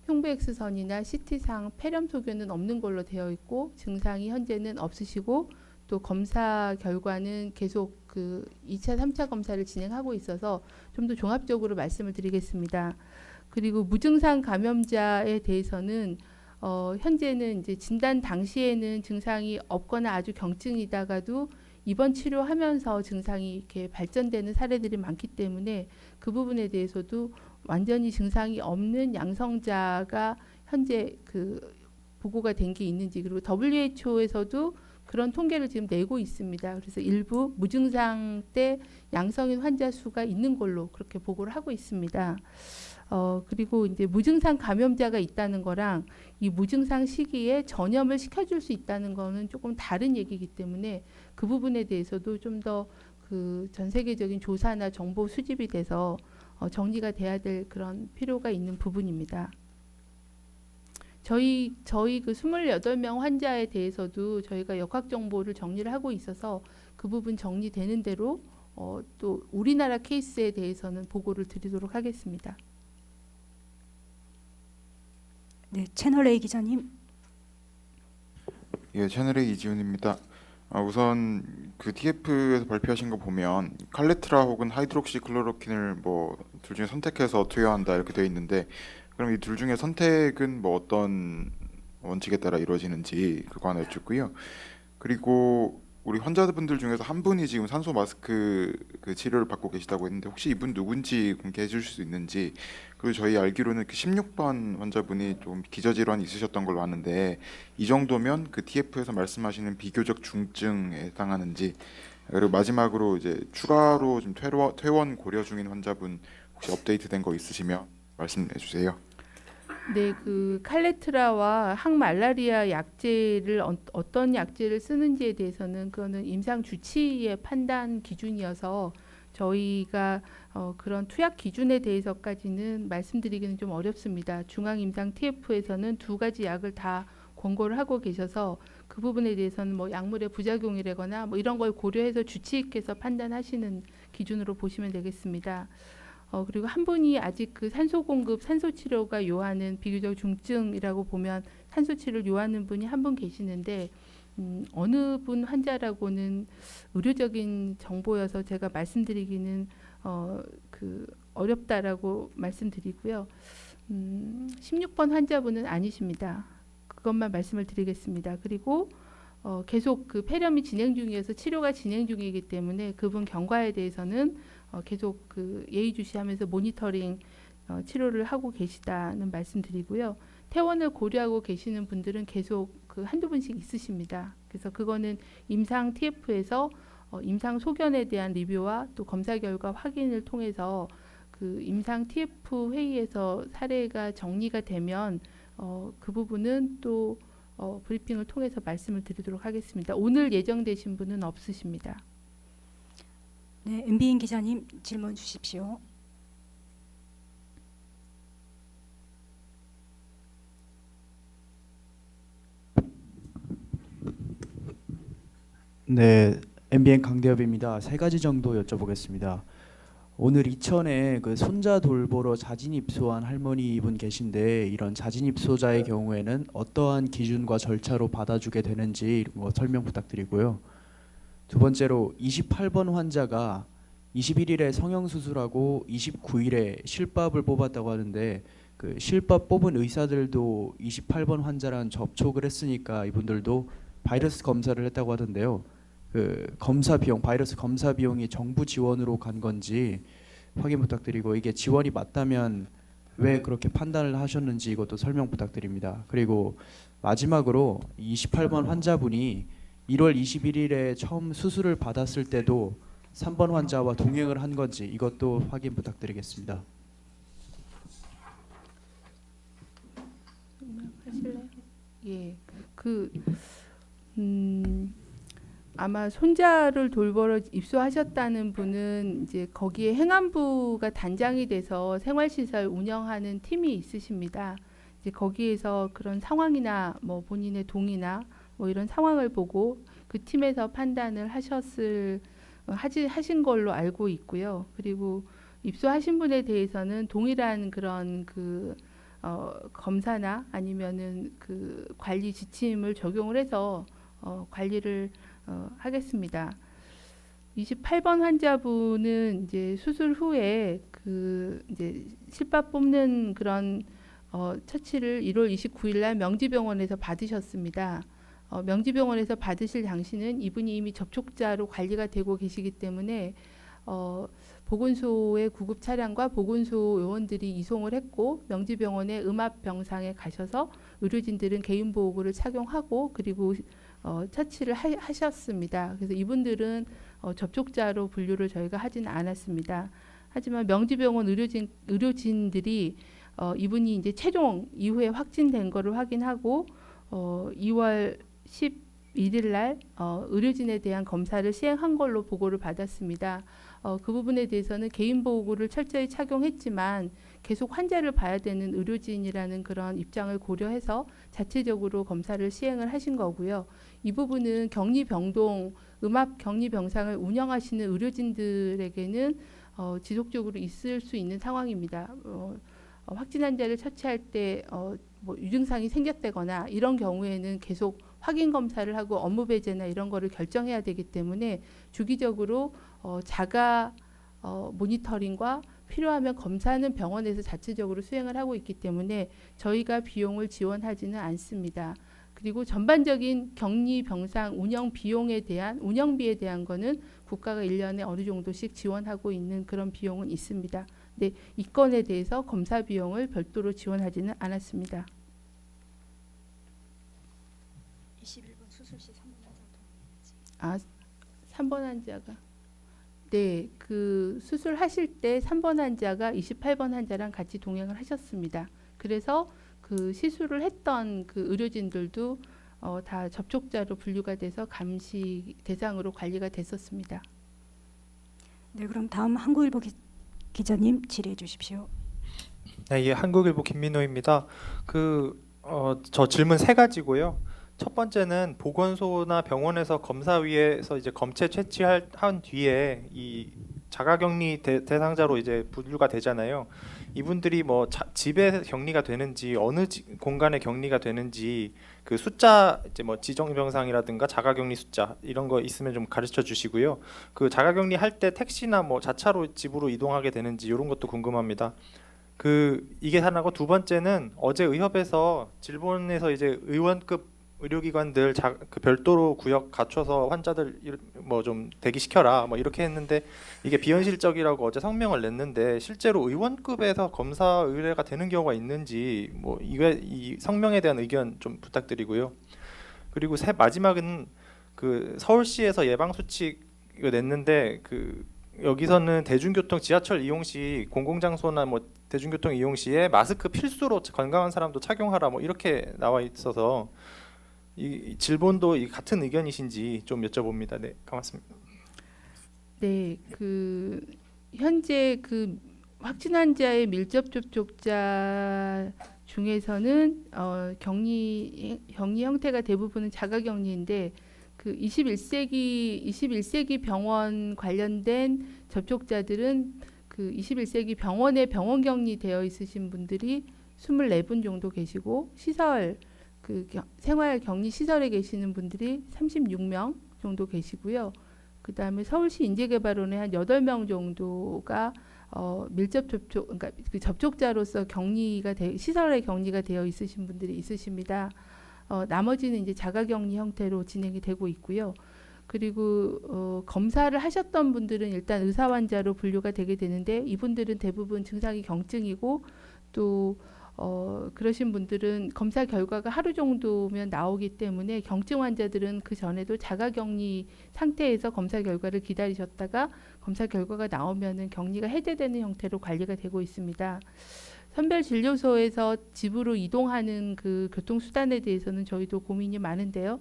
흉부엑스선이나 CT상 폐렴 소견은 없는 걸로 되어 있고 증상이 현재는 없으시고 또 검사 결과는 계속 그 2차, 3차 검사를 진행하고 있어서 좀 더 종합적으로 말씀을 드리겠습니다. 그리고 무증상 감염자에 대해서는 현재는 이제 진단 당시에는 증상이 없거나 아주 경증이다가도 입원 치료하면서 증상이 이렇게 발전되는 사례들이 많기 때문에 그 부분에 대해서도 완전히 증상이 없는 양성자가 현재 그 보고가 된 게 있는지 그리고 WHO에서도 그런 통계를 지금 내고 있습니다. 그래서 일부 무증상 때 양성인 환자 수가 있는 걸로 그렇게 보고를 하고 있습니다. 그리고 이제 무증상 감염자가 있다는 거랑 이 무증상 시기에 전염을 시켜줄 수 있다는 거는 조금 다른 얘기이기 때문에 그 부분에 대해서도 좀 더 그 전 세계적인 조사나 정보 수집이 돼서 정리가 돼야 될 그런 필요가 있는 부분입니다. 저희 그 28명 환자에 대해서도 저희가 역학 정보를 정리를 하고 있어서 그 부분 정리되는 대로 또 우리나라 케이스에 대해서는 보고를 드리도록 하겠습니다. 네, 채널A 기자님. 예, 채널의 이지훈입니다. 우선 그 TF에서 발표하신 거 보면 칼레트라 혹은 하이드록시클로로킨을 뭐 둘 중에 선택해서 투여한다 이렇게 되어 있는데 그럼 이 둘 중에 선택은 뭐 어떤 원칙에 따라 이루어지는지 그거 하나 여쭙고요. 그리고 우리 환자분들 중에서 한 분이 지금 산소 마스크 그 치료를 받고 계시다고 했는데 혹시 이분 누군지 공개해 주실 수 있는지 그리고 저희 알기로는 그 16번 환자분이 좀 기저질환이 있으셨던 걸로 아는데 이 정도면 그 TF에서 말씀하시는 비교적 중증에 해당하는지 그리고 마지막으로 이제 추가로 좀 퇴원 고려 중인 환자분 혹시 업데이트된 거 있으시면 말씀해 주세요. 네, 그 칼레트라와 항말라리아 약제를 어떤 약제를 쓰는지에 대해서는 그거는 임상 주치의 판단 기준이어서 저희가 그런 투약 기준에 대해서까지는 말씀드리기는 좀 어렵습니다. 중앙 임상 TF에서는 두 가지 약을 다 권고를 하고 계셔서 그 부분에 대해서는 뭐 약물의 부작용이라거나 뭐 이런 걸 고려해서 주치의께서 판단하시는 기준으로 보시면 되겠습니다. 그리고 한 분이 아직 그 산소 공급, 산소 치료가 요하는 비교적 중증이라고 보면 산소 치료를 요하는 분이 한 분 계시는데 어느 분 환자라고는 의료적인 정보여서 제가 말씀드리기는 그 어렵다라고 말씀드리고요. 16번 환자분은 아니십니다. 그것만 말씀을 드리겠습니다. 그리고 계속 그 폐렴이 진행 중이어서 치료가 진행 중이기 때문에 그분 경과에 대해서는 계속 그 예의주시하면서 모니터링 치료를 하고 계시다는 말씀드리고요. 퇴원을 고려하고 계시는 분들은 계속 그 한두 분씩 있으십니다. 그래서 그거는 임상 TF에서 임상 소견에 대한 리뷰와 또 검사 결과 확인을 통해서 그 임상 TF 회의에서 사례가 정리가 되면 그 부분은 또 브리핑을 통해서 말씀을 드리도록 하겠습니다. 오늘 예정되신 분은 없으십니다. 네, MBN 기자님 질문 주십시오. 네, MBN 강대엽입니다. 세 가지 정도 여쭤보겠습니다. 오늘 이천에 그 손자 돌보러 자진 입소한 할머니 분 계신데 이런 자진 입소자의 경우에는 어떠한 기준과 절차로 받아주게 되는지 이런 거 설명 부탁드리고요. 두 번째로 28번 환자가 21일에 성형 수술하고 29일에 실밥을 뽑았다고 하는데 그 실밥 뽑은 의사들도 28번 환자랑 접촉을 했으니까 이분들도 바이러스 검사를 했다고 하던데요. 그 검사 비용, 바이러스 검사 비용이 정부 지원으로 간 건지 확인 부탁드리고 이게 지원이 맞다면 왜 그렇게 판단을 하셨는지 이것도 설명 부탁드립니다. 그리고 마지막으로 28번 환자분이 1월 21일에 처음 수술을 받았을 때도 3번 환자와 동행을 한 건지 이것도 확인 부탁드리겠습니다. 하실래요? 예, 아마 손자를 돌보러 입소하셨다는 분은 이제 거기에 행안부가 단장이 돼서 생활시설 운영하는 팀이 있으십니다. 이제 거기에서 그런 상황이나 뭐 본인의 동의나 뭐 이런 상황을 보고 그 팀에서 판단을 하신 걸로 알고 있고요. 그리고 입소하신 분에 대해서는 동일한 그런 검사나 아니면은 그 관리 지침을 적용을 해서 관리를 하겠습니다. 28번 환자분은 이제 수술 후에 이제 실밥 뽑는 그런 처치를 1월 29일 날 명지병원에서 받으셨습니다. 명지병원에서 받으실 당시는 이분이 이미 접촉자로 관리가 되고 계시기 때문에 보건소의 구급 차량과 보건소 요원들이 이송을 했고 명지병원의 음압병상에 가셔서 의료진들은 개인보호구를 착용하고 그리고 처치를 하셨습니다. 그래서 이분들은 접촉자로 분류를 저희가 하지는 않았습니다. 하지만 명지병원 의료진들이 이분이 이제 최종 이후에 확진된 거를 확인하고 2월 11일 날 의료진에 대한 검사를 시행한 걸로 보고를 받았습니다. 그 부분에 대해서는 개인보호구를 철저히 착용했지만 계속 환자를 봐야 되는 의료진이라는 그런 입장을 고려해서 자체적으로 검사를 시행을 하신 거고요. 이 부분은 격리병동, 음압 격리병상을 운영하시는 의료진들에게는 지속적으로 있을 수 있는 상황입니다. 확진 환자를 처치할 때 뭐 유증상이 생겼다거나 이런 경우에는 계속 확인 검사를 하고 업무 배제나 이런 거를 결정해야 되기 때문에 주기적으로 자가 모니터링과 필요하면 검사는 병원에서 자체적으로 수행을 하고 있기 때문에 저희가 비용을 지원하지는 않습니다. 그리고 전반적인 격리 병상 운영 비용에 대한 운영비에 대한 거는 국가가 1년에 어느 정도씩 지원하고 있는 그런 비용은 있습니다. 네, 이 건에 대해서 검사 비용을 별도로 지원하지는 않았습니다. 21번 수술 시 3번 아, 3번 환자가 네, 그 수술하실 때 3번 환자가 28번 환자랑 같이 동행을 하셨습니다. 그래서 그 시술을 했던 그 의료진들도 다 접촉자로 분류가 돼서 감시 대상으로 관리가 됐었습니다. 네, 그럼 다음 한국일보 기자님 질의해 주십시오. 네, 예, 한국일보 김민호입니다. 저 질문 세 가지고요. 첫 번째는 보건소나 병원에서 검사위에서 이제 검체 채취한 뒤에 이 자가격리 대상자로 이제 분류가 되잖아요. 이분들이 뭐 집에 격리가 되는지 어느 공간에 격리가 되는지 그 숫자 이제 뭐 지정병상이라든가 자가격리 숫자 이런 거 있으면 좀 가르쳐 주시고요. 그 자가격리 할 때 택시나 뭐 자차로 집으로 이동하게 되는지 이런 것도 궁금합니다. 이게 하나고 두 번째는 어제 의협에서 질본에서 이제 의원급 의료기관들 그 별도로 구역 갖춰서 환자들 뭐 좀 대기시켜라 뭐 이렇게 했는데 이게 비현실적이라고 어제 성명을 냈는데 실제로 의원급에서 검사 의뢰가 되는 경우가 있는지 뭐 이 성명에 대한 의견 좀 부탁드리고요. 그리고 마지막은 그 서울시에서 예방 수칙을 냈는데 그 여기서는 대중교통 지하철 이용 시 공공장소나 뭐 대중교통 이용 시에 마스크 필수로 건강한 사람도 착용하라 뭐 이렇게 나와 있어서 이 질본도 같은 의견이신지 좀 여쭤봅니다. 네, 고맙습니다. 네, 그 현재 그 확진 환자의 밀접 접촉자 중에서는 격리 형태가 대부분은 자가격리인데 그 21세기 병원 관련된 접촉자들은 그 21세기 병원에 병원 격리되어 있으신 분들이 24분 정도 계시고 시설 그 생활 격리 시설에 계시는 분들이 36명 정도 계시고요. 그다음에 서울시 인재개발원에 한 8명 정도가 밀접 접촉, 그러니까 그 접촉자로서 시설에 격리가 되어 있으신 분들이 있으십니다. 나머지는 이제 자가격리 형태로 진행이 되고 있고요. 그리고 검사를 하셨던 분들은 일단 의사 환자로 분류가 되게 되는데 이분들은 대부분 증상이 경증이고 또 그러신 분들은 검사 결과가 하루 정도면 나오기 때문에 경증 환자들은 그 전에도 자가격리 상태에서 검사 결과를 기다리셨다가 검사 결과가 나오면은 격리가 해제되는 형태로 관리가 되고 있습니다. 선별진료소에서 집으로 이동하는 그 교통수단에 대해서는 저희도 고민이 많은데요.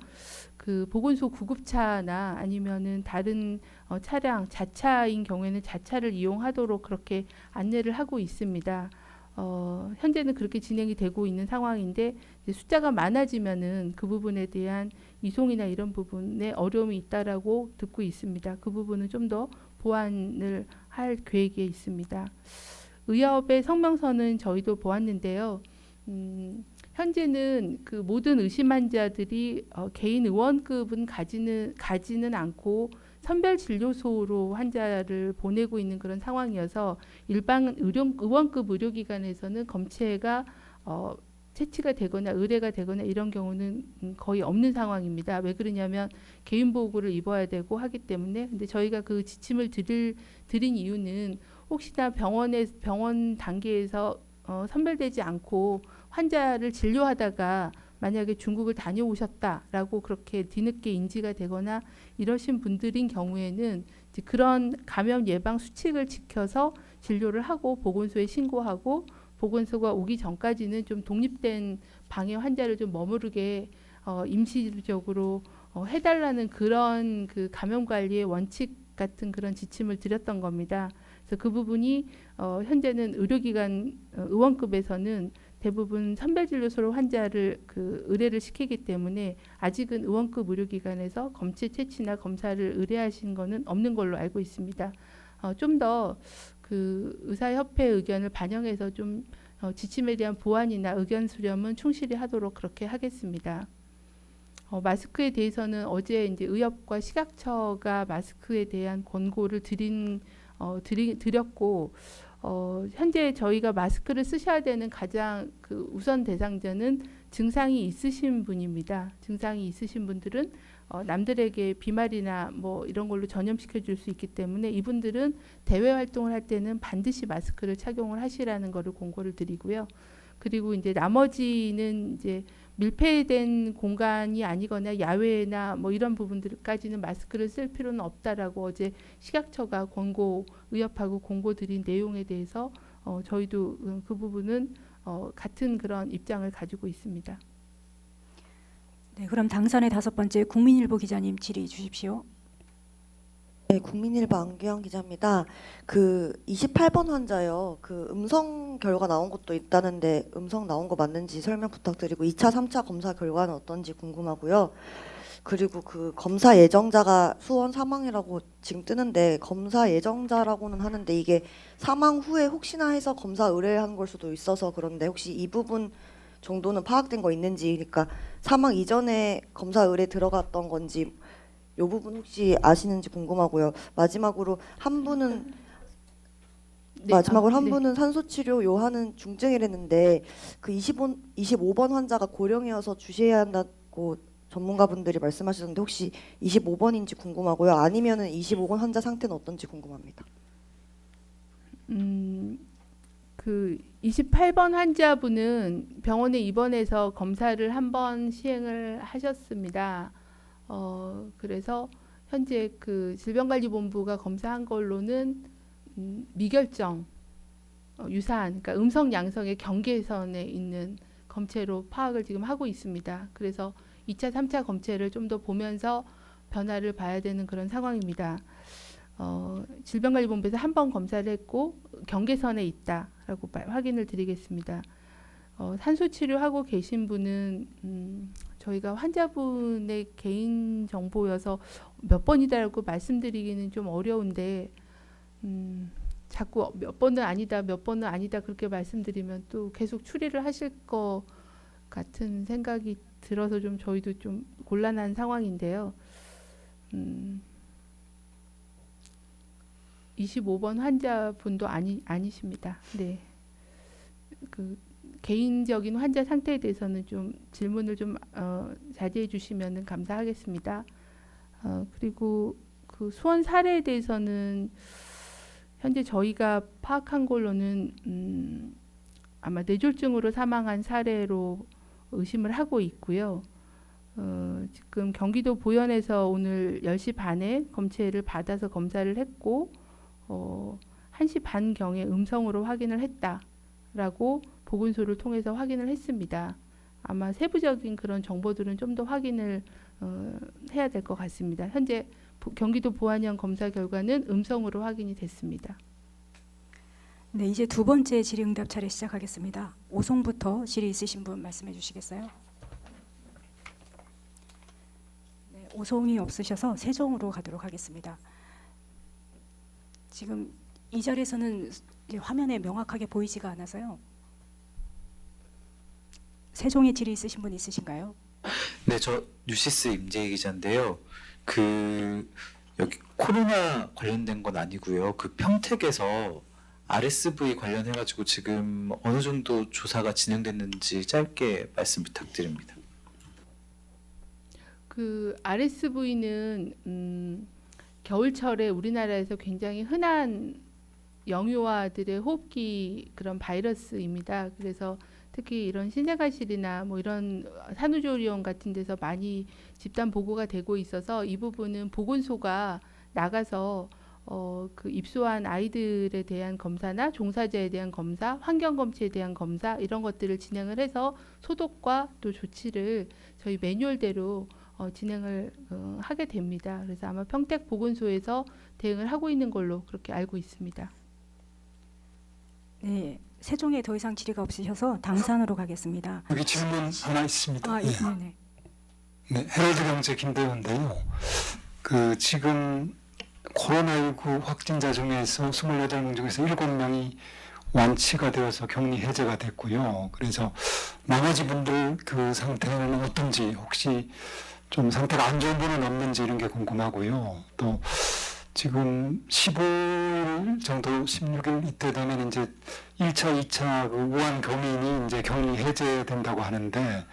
그 보건소 구급차나 아니면은 다른 차량, 자차인 경우에는 자차를 이용하도록 그렇게 안내를 하고 있습니다. 현재는 그렇게 진행이 되고 있는 상황인데 이제 숫자가 많아지면은 그 부분에 대한 이송이나 이런 부분에 어려움이 있다라고 듣고 있습니다. 그 부분은 좀 더 보완을 할 계획에 있습니다. 의협의 성명서는 저희도 보았는데요. 현재는 그 모든 의심 환자들이 개인 의원급은 가지는 않고 선별진료소로 환자를 보내고 있는 그런 상황이어서 일반 의원급 의료기관에서는 검체가 채취가 되거나 의뢰가 되거나 이런 경우는 거의 없는 상황입니다. 왜 그러냐면 개인 보호구를 입어야 되고 하기 때문에. 근데 저희가 그 지침을 드린 이유는 혹시나 병원 단계에서 선별되지 않고 환자를 진료하다가 만약에 중국을 다녀오셨다라고 그렇게 뒤늦게 인지가 되거나 이러신 분들인 경우에는 이제 그런 감염 예방 수칙을 지켜서 진료를 하고 보건소에 신고하고 보건소가 오기 전까지는 좀 독립된 방에 환자를 좀 머무르게 임시적으로 해달라는 그런 그 감염 관리의 원칙 같은 그런 지침을 드렸던 겁니다. 그래서 그 부분이 현재는 의료기관 의원급에서는 대부분 선별진료소로 환자를 그 의뢰를 시키기 때문에 아직은 의원급 의료기관에서 검체 채취나 검사를 의뢰하신 거는 없는 걸로 알고 있습니다. 좀 더 그 의사협회 의견을 반영해서 좀 지침에 대한 보완이나 의견 수렴은 충실히 하도록 그렇게 하겠습니다. 마스크에 대해서는 어제 이제 의협과 식약처가 마스크에 대한 권고를 드렸고 현재 저희가 마스크를 쓰셔야 되는 가장 그 우선 대상자는 증상이 있으신 분입니다. 증상이 있으신 분들은 남들에게 비말이나 뭐 이런 걸로 전염시켜 줄 수 있기 때문에 이분들은 대외 활동을 할 때는 반드시 마스크를 착용을 하시라는 거를 권고를 드리고요. 그리고 이제 나머지는 이제 밀폐된 공간이 아니거나 야외나 뭐 이런 부분들까지는 마스크를 쓸 필요는 없다라고 어제 식약처가 의협하고 권고 드린 내용에 대해서 저희도 그 부분은 같은 그런 입장을 가지고 있습니다. 네, 그럼 당선의 5번째 국민일보 기자님 질의 주십시오. 네, 국민일보 안규영 기자입니다. 그 28번 환자요. 그 음성 결과 나온 것도 있다는데 음성 나온 거 맞는지 설명 부탁드리고 2차, 3차 검사 결과는 어떤지 궁금하고요. 그리고 그 검사 예정자가 수원 사망이라고 지금 뜨는데 검사 예정자라고는 하는데 이게 사망 후에 혹시나 해서 검사 의뢰한 걸 수도 있어서 그런데 혹시 이 부분 정도는 파악된 거 있는지, 그러니까 사망 이전에 검사 의뢰 들어갔던 건지 이 부분 혹시 아시는지 궁금하고요. 마지막으로 한 분은 산소 치료 요하는 중증이랬는데 그 25번 환자가 고령이어서 주시해야 한다고 전문가분들이 말씀하셨는데 혹시 25번인지 궁금하고요. 아니면은 25번 환자 상태는 어떤지 궁금합니다. 그 28번 환자분은 병원에 입원해서 검사를 한 번 시행을 하셨습니다. 그래서 현재 그 질병관리본부가 검사한 걸로는 미결정 유사한, 그러니까 음성 양성의 경계선에 있는 검체로 파악을 지금 하고 있습니다. 그래서 2차, 3차 검체를 좀 더 보면서 변화를 봐야 되는 그런 상황입니다. 질병관리본부에서 한 번 검사를 했고 경계선에 있다라고 확인을 드리겠습니다. 산소 치료하고 계신 분은 저희가 환자분의 개인 정보여서 몇 번이다라고 말씀드리기는 좀 어려운데 자꾸 몇 번은 아니다, 몇 번은 아니다 그렇게 말씀드리면 또 계속 추리를 하실 것 같은 생각이 들어서 좀 저희도 좀 곤란한 상황인데요. 25번 환자분도 아니십니다. 네. 그 개인적인 환자 상태에 대해서는 좀 질문을 좀 자제해 주시면 감사하겠습니다. 그리고 그 수원 사례에 대해서는 현재 저희가 파악한 걸로는 아마 뇌졸중으로 사망한 사례로 의심을 하고 있고요. 지금 경기도 보현에서 오늘 10시 반에 검체를 받아서 검사를 했고 1시 반경에 음성으로 확인을 했다라고 보건소를 통해서 확인을 했습니다. 아마 세부적인 그런 정보들은 좀 더 확인을 해야 될 것 같습니다. 현재 경기도 보안형 검사 결과는 음성으로 확인이 됐습니다. 네, 이제 두 번째 질의응답 차례 시작하겠습니다. 오송부터 질의 있으신 분 말씀해 주시겠어요? 네, 오송이 없으셔서 세종으로 가도록 하겠습니다. 지금 이 자리에서는 이제 화면에 명확하게 보이지가 않아서요. 세종에 질의 있으신 분 있으신가요? 네, 저 뉴시스 임재희 기자인데요. 여기 코로나 관련된 건 아니고요. 그 평택에서 RSV 관련해가지고 지금 어느 정도 조사가 진행됐는지 짧게 말씀 부탁드립니다. 그 RSV는 겨울철에 우리나라에서 굉장히 흔한 영유아들의 호흡기 그런 바이러스입니다. 그래서 특히 이런 신생아실이나 뭐 이런 산후조리원 같은 데서 많이 집단 보고가 되고 있어서 이 부분은 보건소가 나가서 그 입소한 아이들에 대한 검사나 종사자에 대한 검사, 환경 검체에 대한 검사 이런 것들을 진행을 해서 소독과 또 조치를 저희 매뉴얼대로 진행을 하게 됩니다. 그래서 아마 평택 보건소에서 대응을 하고 있는 걸로 그렇게 알고 있습니다. 네, 세종에 더 이상 질의가 없으셔서 당산으로 가겠습니다. 여기 질문 하나 있습니다. 네. 네. 네, 헤럴드 경제 김대현인데요. 그 지금 코로나19 확진자 중에서 28명 중에서 7명이 완치가 되어서 격리 해제가 됐고요. 그래서 나머지 분들 그 상태는 어떤지 혹시 좀 상태가 안 좋은 분은 없는지 이런 게 궁금하고요. 또 지금 15일 정도 16일 이때 되면 이제 1차, 2차 그 우한 교민이 이제 격리 해제된다고 하는데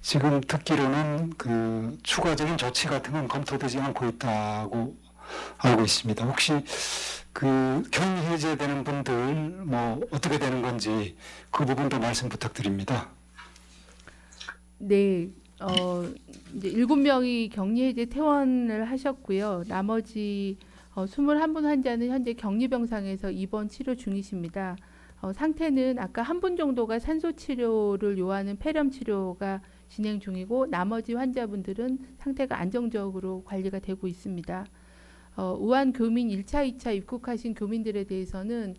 지금 듣기로는 그 추가적인 조치 같은 건 검토되지 않고 있다고 알고 있습니다. 혹시 그 격리 해제되는 분들 뭐 어떻게 되는 건지 그 부분도 말씀 부탁드립니다. 네, 이제 7명이 격리 해제 퇴원을 하셨고요. 나머지 21분 환자는 현재 격리병상에서 입원 치료 중이십니다. 상태는 아까 한 분 정도가 산소 치료를 요하는 폐렴 치료가 진행 중이고 나머지 환자분들은 상태가 안정적으로 관리가 되고 있습니다. 우한 교민 1차, 2차 입국하신 교민들에 대해서는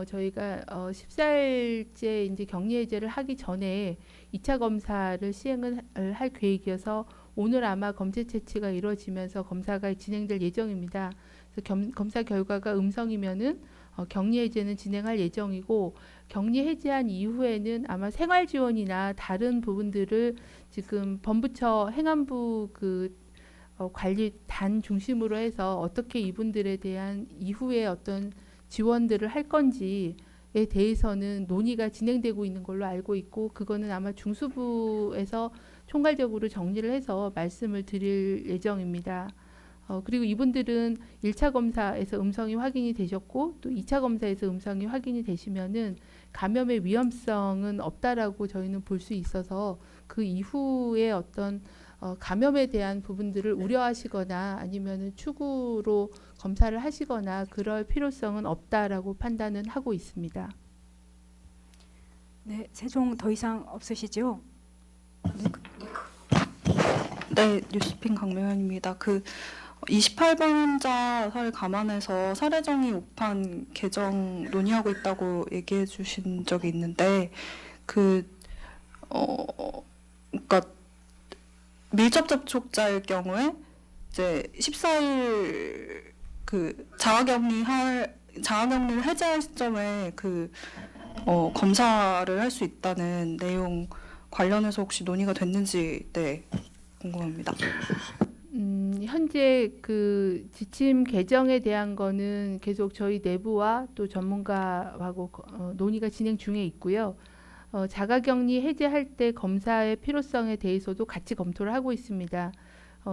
저희가 14일째 이제 격리 해제를 하기 전에 2차 검사를 시행을 할 계획이어서 오늘 아마 검체 채취가 이루어지면서 검사가 진행될 예정입니다. 그래서 검사 결과가 음성이면은 격리 해제는 진행할 예정이고 격리 해제한 이후에는 아마 생활 지원이나 다른 부분들을 지금 범부처 행안부 관리단 중심으로 해서 어떻게 이분들에 대한 이후에 어떤 지원들을 할 건지에 대해서는 논의가 진행되고 있는 걸로 알고 있고 그거는 아마 중수부에서 총괄적으로 정리를 해서 말씀을 드릴 예정입니다. 그리고 이분들은 1차 검사에서 음성이 확인이 되셨고 또 2차 검사에서 음성이 확인이 되시면은 감염의 위험성은 없다라고 저희는 볼 수 있어서 그 이후에 어떤 감염에 대한 부분들을 우려하시거나 아니면은 추구로 검사를 하시거나 그럴 필요성은 없다라고 판단은 하고 있습니다. 네, 세종 더 이상 없으시죠? 네, 뉴스핑 강명현입니다. 그 28번 환자 사를 감안해서 사례정의 5판 개정 논의하고 있다고 얘기해 주신 적이 있는데 그러니까 밀접 접촉자일 경우에 이제 14일 그 자가격리를 해제할 시점에 검사를 할 수 있다는 내용 관련해서 혹시 논의가 됐는지 궁금합니다. 현재 그 지침 개정에 대한 거는 계속 저희 내부와 또 전문가하고 논의가 진행 중에 있고요. 자가격리 해제할 때 검사의 필요성에 대해서도 같이 검토를 하고 있습니다.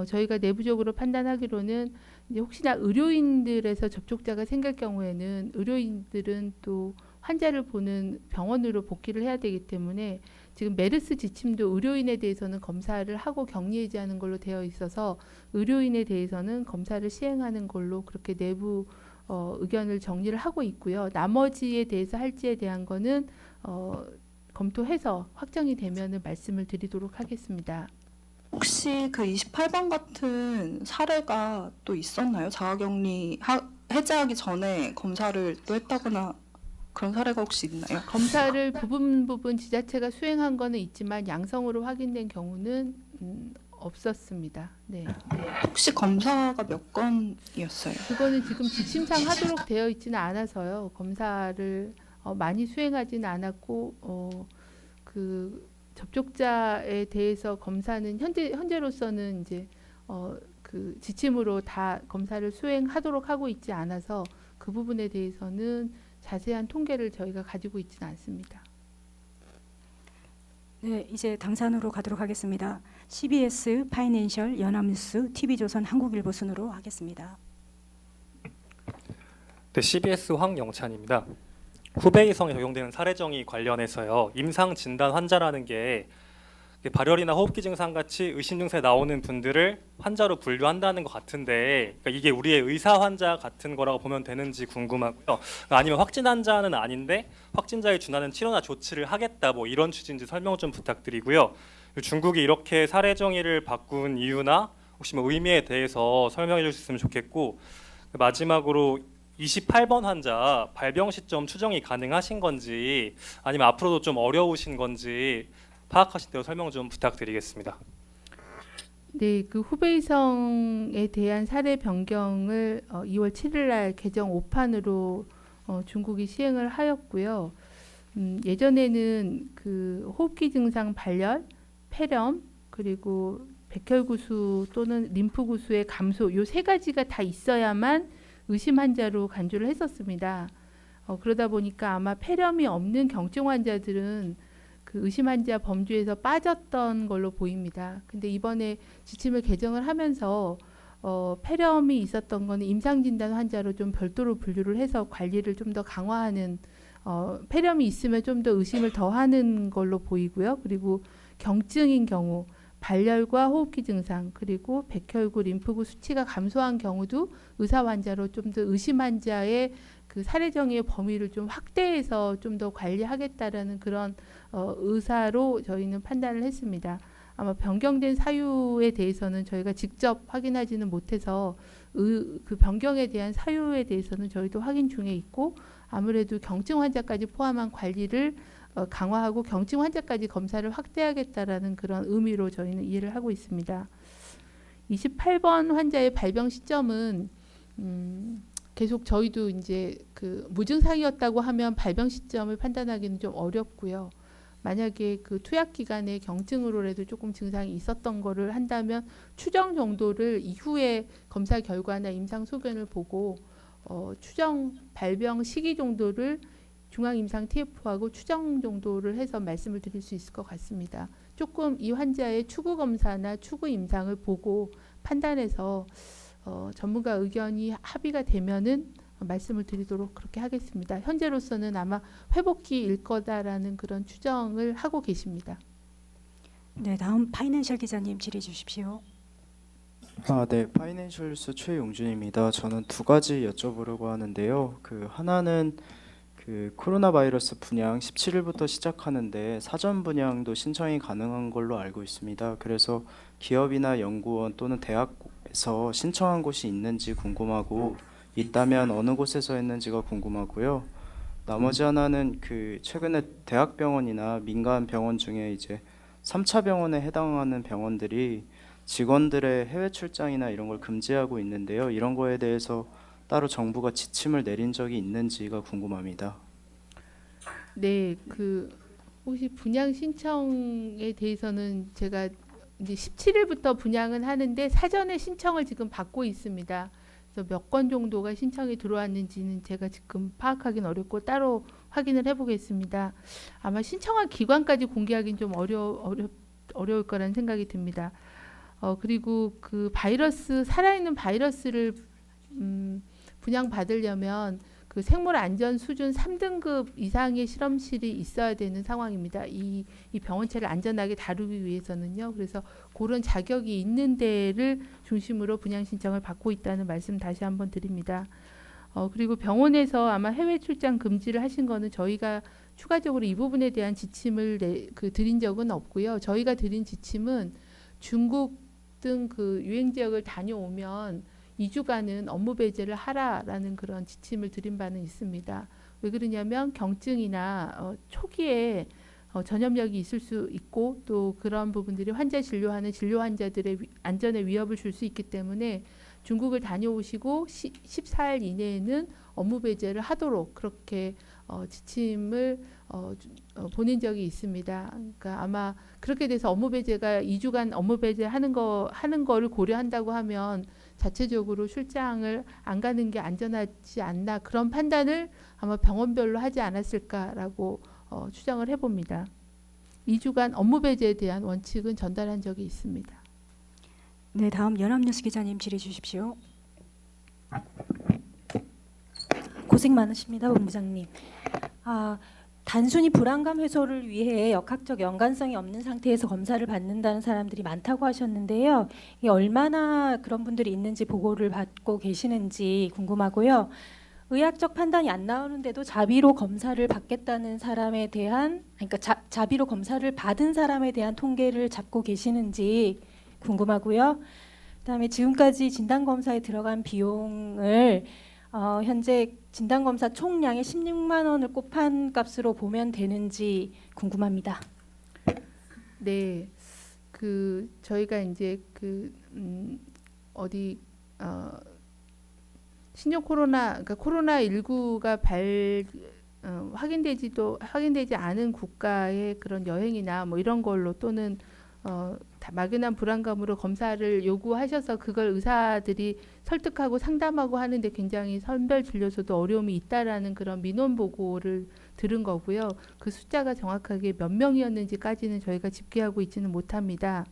저희가 내부적으로 판단하기로는 이제 혹시나 의료인들에서 접촉자가 생길 경우에는 의료인들은 또 환자를 보는 병원으로 복귀를 해야 되기 때문에 지금 메르스 지침도 의료인에 대해서는 검사를 하고 격리 해제하는 걸로 되어 있어서 의료인에 대해서는 검사를 시행하는 걸로 그렇게 내부 의견을 정리를 하고 있고요. 나머지에 대해서 할지에 대한 거는 검토해서 확정이 되면은 말씀을 드리도록 하겠습니다. 혹시 그 28번 같은 사례가 또 있었나요? 자가격리 해제하기 전에 검사를 또 했다거나 그런 사례가 혹시 있나요? 검사를 부분 지자체가 수행한 거는 있지만 양성으로 확인된 경우는 없었습니다. 네. 혹시 검사가 몇 건이었어요? 그거는 지금 지침상 하도록 되어 있지는 않아서요. 검사를 많이 수행하지는 않았고 그 접촉자에 대해서 검사는 현재로서는 이제 그 지침으로 다 검사를 수행하도록 하고 있지 않아서 그 부분에 대해서는 자세한 통계를 저희가 가지고 있지는 않습니다. 네, 이제 당산으로 가도록 하겠습니다. CBS, 파이낸셜, 연합뉴스, TV조선, 한국일보 순으로 하겠습니다. 네, CBS 황영찬입니다. 후베이성에 적용되는 사례정의 관련해서요. 임상 진단 환자라는 게 발열이나 호흡기 증상 같이 의심 증세 나오는 분들을 환자로 분류한다는 것 같은데 그러니까 이게 우리의 의사 환자 같은 거라고 보면 되는지 궁금하고요. 아니면 확진 환자는 아닌데 확진자에 준하는 치료나 조치를 하겠다 뭐 이런 취지인지 설명 좀 부탁드리고요. 중국이 이렇게 사례정의를 바꾼 이유나 혹시 뭐 의미에 대해서 설명해 주셨으면 좋겠고 마지막으로 28번 환자 발병 시점 추정이 가능하신 건지 아니면 앞으로도 좀 어려우신 건지 파악하신 대로 설명 좀 부탁드리겠습니다. 네, 그 후베이성에 대한 사례 변경을 2월 7일 날 개정 5판으로 중국이 시행을 하였고요. 예전에는 그 호흡기 증상 발열, 폐렴 그리고 백혈구수 또는 림프구수의 감소 요 세 가지가 다 있어야만 의심 환자로 간주를 했었습니다. 그러다 보니까 아마 폐렴이 없는 경증 환자들은 그 의심 환자 범주에서 빠졌던 걸로 보입니다. 근데 이번에 지침을 개정을 하면서 폐렴이 있었던 거는 임상진단 환자로 좀 별도로 분류를 해서 관리를 좀 더 강화하는 폐렴이 있으면 좀 더 의심을 더 하는 걸로 보이고요. 그리고 경증인 경우 발열과 호흡기 증상 그리고 백혈구 림프구 수치가 감소한 경우도 의사 환자로 좀 더 의심 환자의 그 사례정의의 범위를 좀 확대해서 좀 더 관리하겠다라는 그런 의사로 저희는 판단을 했습니다. 아마 변경된 사유에 대해서는 저희가 직접 확인하지는 못해서 그 변경에 대한 사유에 대해서는 저희도 확인 중에 있고 아무래도 경증 환자까지 포함한 관리를 강화하고 경증 환자까지 검사를 확대하겠다라는 그런 의미로 저희는 이해를 하고 있습니다. 28번 환자의 발병 시점은 계속 저희도 이제 그 무증상이었다고 하면 발병 시점을 판단하기는 좀 어렵고요. 만약에 그 투약 기간에 경증으로라도 조금 증상이 있었던 거를 한다면 추정 정도를 이후에 검사 결과나 임상 소견을 보고 추정 발병 시기 정도를 중앙 임상 TF하고 추정 정도를 해서 말씀을 드릴 수 있을 것 같습니다. 조금 이 환자의 추구 검사나 추구 임상을 보고 판단해서 전문가 의견이 합의가 되면은 말씀을 드리도록 그렇게 하겠습니다. 현재로서는 아마 회복기일 거다라는 그런 추정을 하고 계십니다. 네, 다음 파이낸셜 기자님 질의 주십시오. 네, 파이낸셜스 최용준입니다. 저는 두 가지 여쭤보려고 하는데요. 하나는 코로나 바이러스 분양 17일부터 시작하는데 사전 분양도 신청이 가능한 걸로 알고 있습니다. 그래서 기업이나 연구원 또는 대학에서 신청한 곳이 있는지 궁금하고 있다면 어느 곳에서 했는지가 궁금하고요. 나머지 하나는 최근에 대학병원이나 민간 병원 중에 이제 3차 병원에 해당하는 병원들이 직원들의 해외 출장이나 이런 걸 금지하고 있는데요. 이런 거에 대해서 따로 정부가 지침을 내린 적이 있는지가 궁금합니다. 네, 혹시 분양 신청에 대해서는 제가 이제 17일부터 분양은 하는데 사전에 신청을 지금 받고 있습니다. 그래서 몇 건 정도가 신청이 들어왔는지는 제가 지금 파악하기는 어렵고 따로 확인을 해보겠습니다. 아마 신청한 기관까지 공개하기는 좀 어려울 거라는 생각이 듭니다. 그리고 살아있는 바이러스를 분양받으려면 생물 안전 수준 3등급 이상의 실험실이 있어야 되는 상황입니다. 이 병원체를 안전하게 다루기 위해서는요. 그래서 그런 자격이 있는 데를 중심으로 분양 신청을 받고 있다는 말씀 다시 한번 드립니다. 그리고 병원에서 아마 해외 출장 금지를 하신 거는 저희가 추가적으로 이 부분에 대한 지침을 드린 적은 없고요. 저희가 드린 지침은 중국 등 유행 지역을 다녀오면 2주간은 업무 배제를 하라라는 그런 지침을 드린 바는 있습니다. 왜 그러냐면 경증이나 초기에 전염력이 있을 수 있고 또 그런 부분들이 환자 진료하는 진료 환자들의 안전에 위협을 줄 수 있기 때문에 중국을 다녀오시고 14일 이내에는 업무 배제를 하도록 그렇게 지침을 보낸 적이 있습니다. 그러니까 아마 그렇게 돼서 업무 배제가 2주간 업무 배제 하는 거를 고려한다고 하면 자체적으로 출장을 안 가는 게 안전하지 않나 그런 판단을 아마 병원별로 하지 않았을까라고 추정을 해봅니다. 2주간 업무 배제에 대한 원칙은 전달한 적이 있습니다. 네, 다음 연합뉴스 기자님 질의 주십시오. 고생 많으십니다, 본부장님. 단순히 불안감 해소를 위해 역학적 연관성이 없는 상태에서 검사를 받는다는 사람들이 많다고 하셨는데요. 이게 얼마나 그런 분들이 있는지 보고를 받고 계시는지 궁금하고요. 의학적 판단이 안 나오는데도 자비로 검사를 받겠다는 사람에 대한, 그러니까 자비로 검사를 받은 사람에 대한 통계를 잡고 계시는지 궁금하고요. 그다음에 지금까지 진단검사에 들어간 비용을 현재 진단검사 총량의 16만 원을 곱한 값으로 보면 되는지 궁금합니다. 네, 저희가 이제 신종 그러니까 코로나19가 확인되지 않은 국가의 그런 여행이나 뭐 이런 걸로 또는 막연한 불안감으로 검사를 요구하셔서 그걸 의사들이 설득하고 상담하고 하는데 굉장히 선별 진료소도 어려움이 있다라는 그런 민원 보고를 들은 거고요. 그 숫자가 정확하게 몇 명이었는지까지는 저희가 집계하고 있지는 못합니다.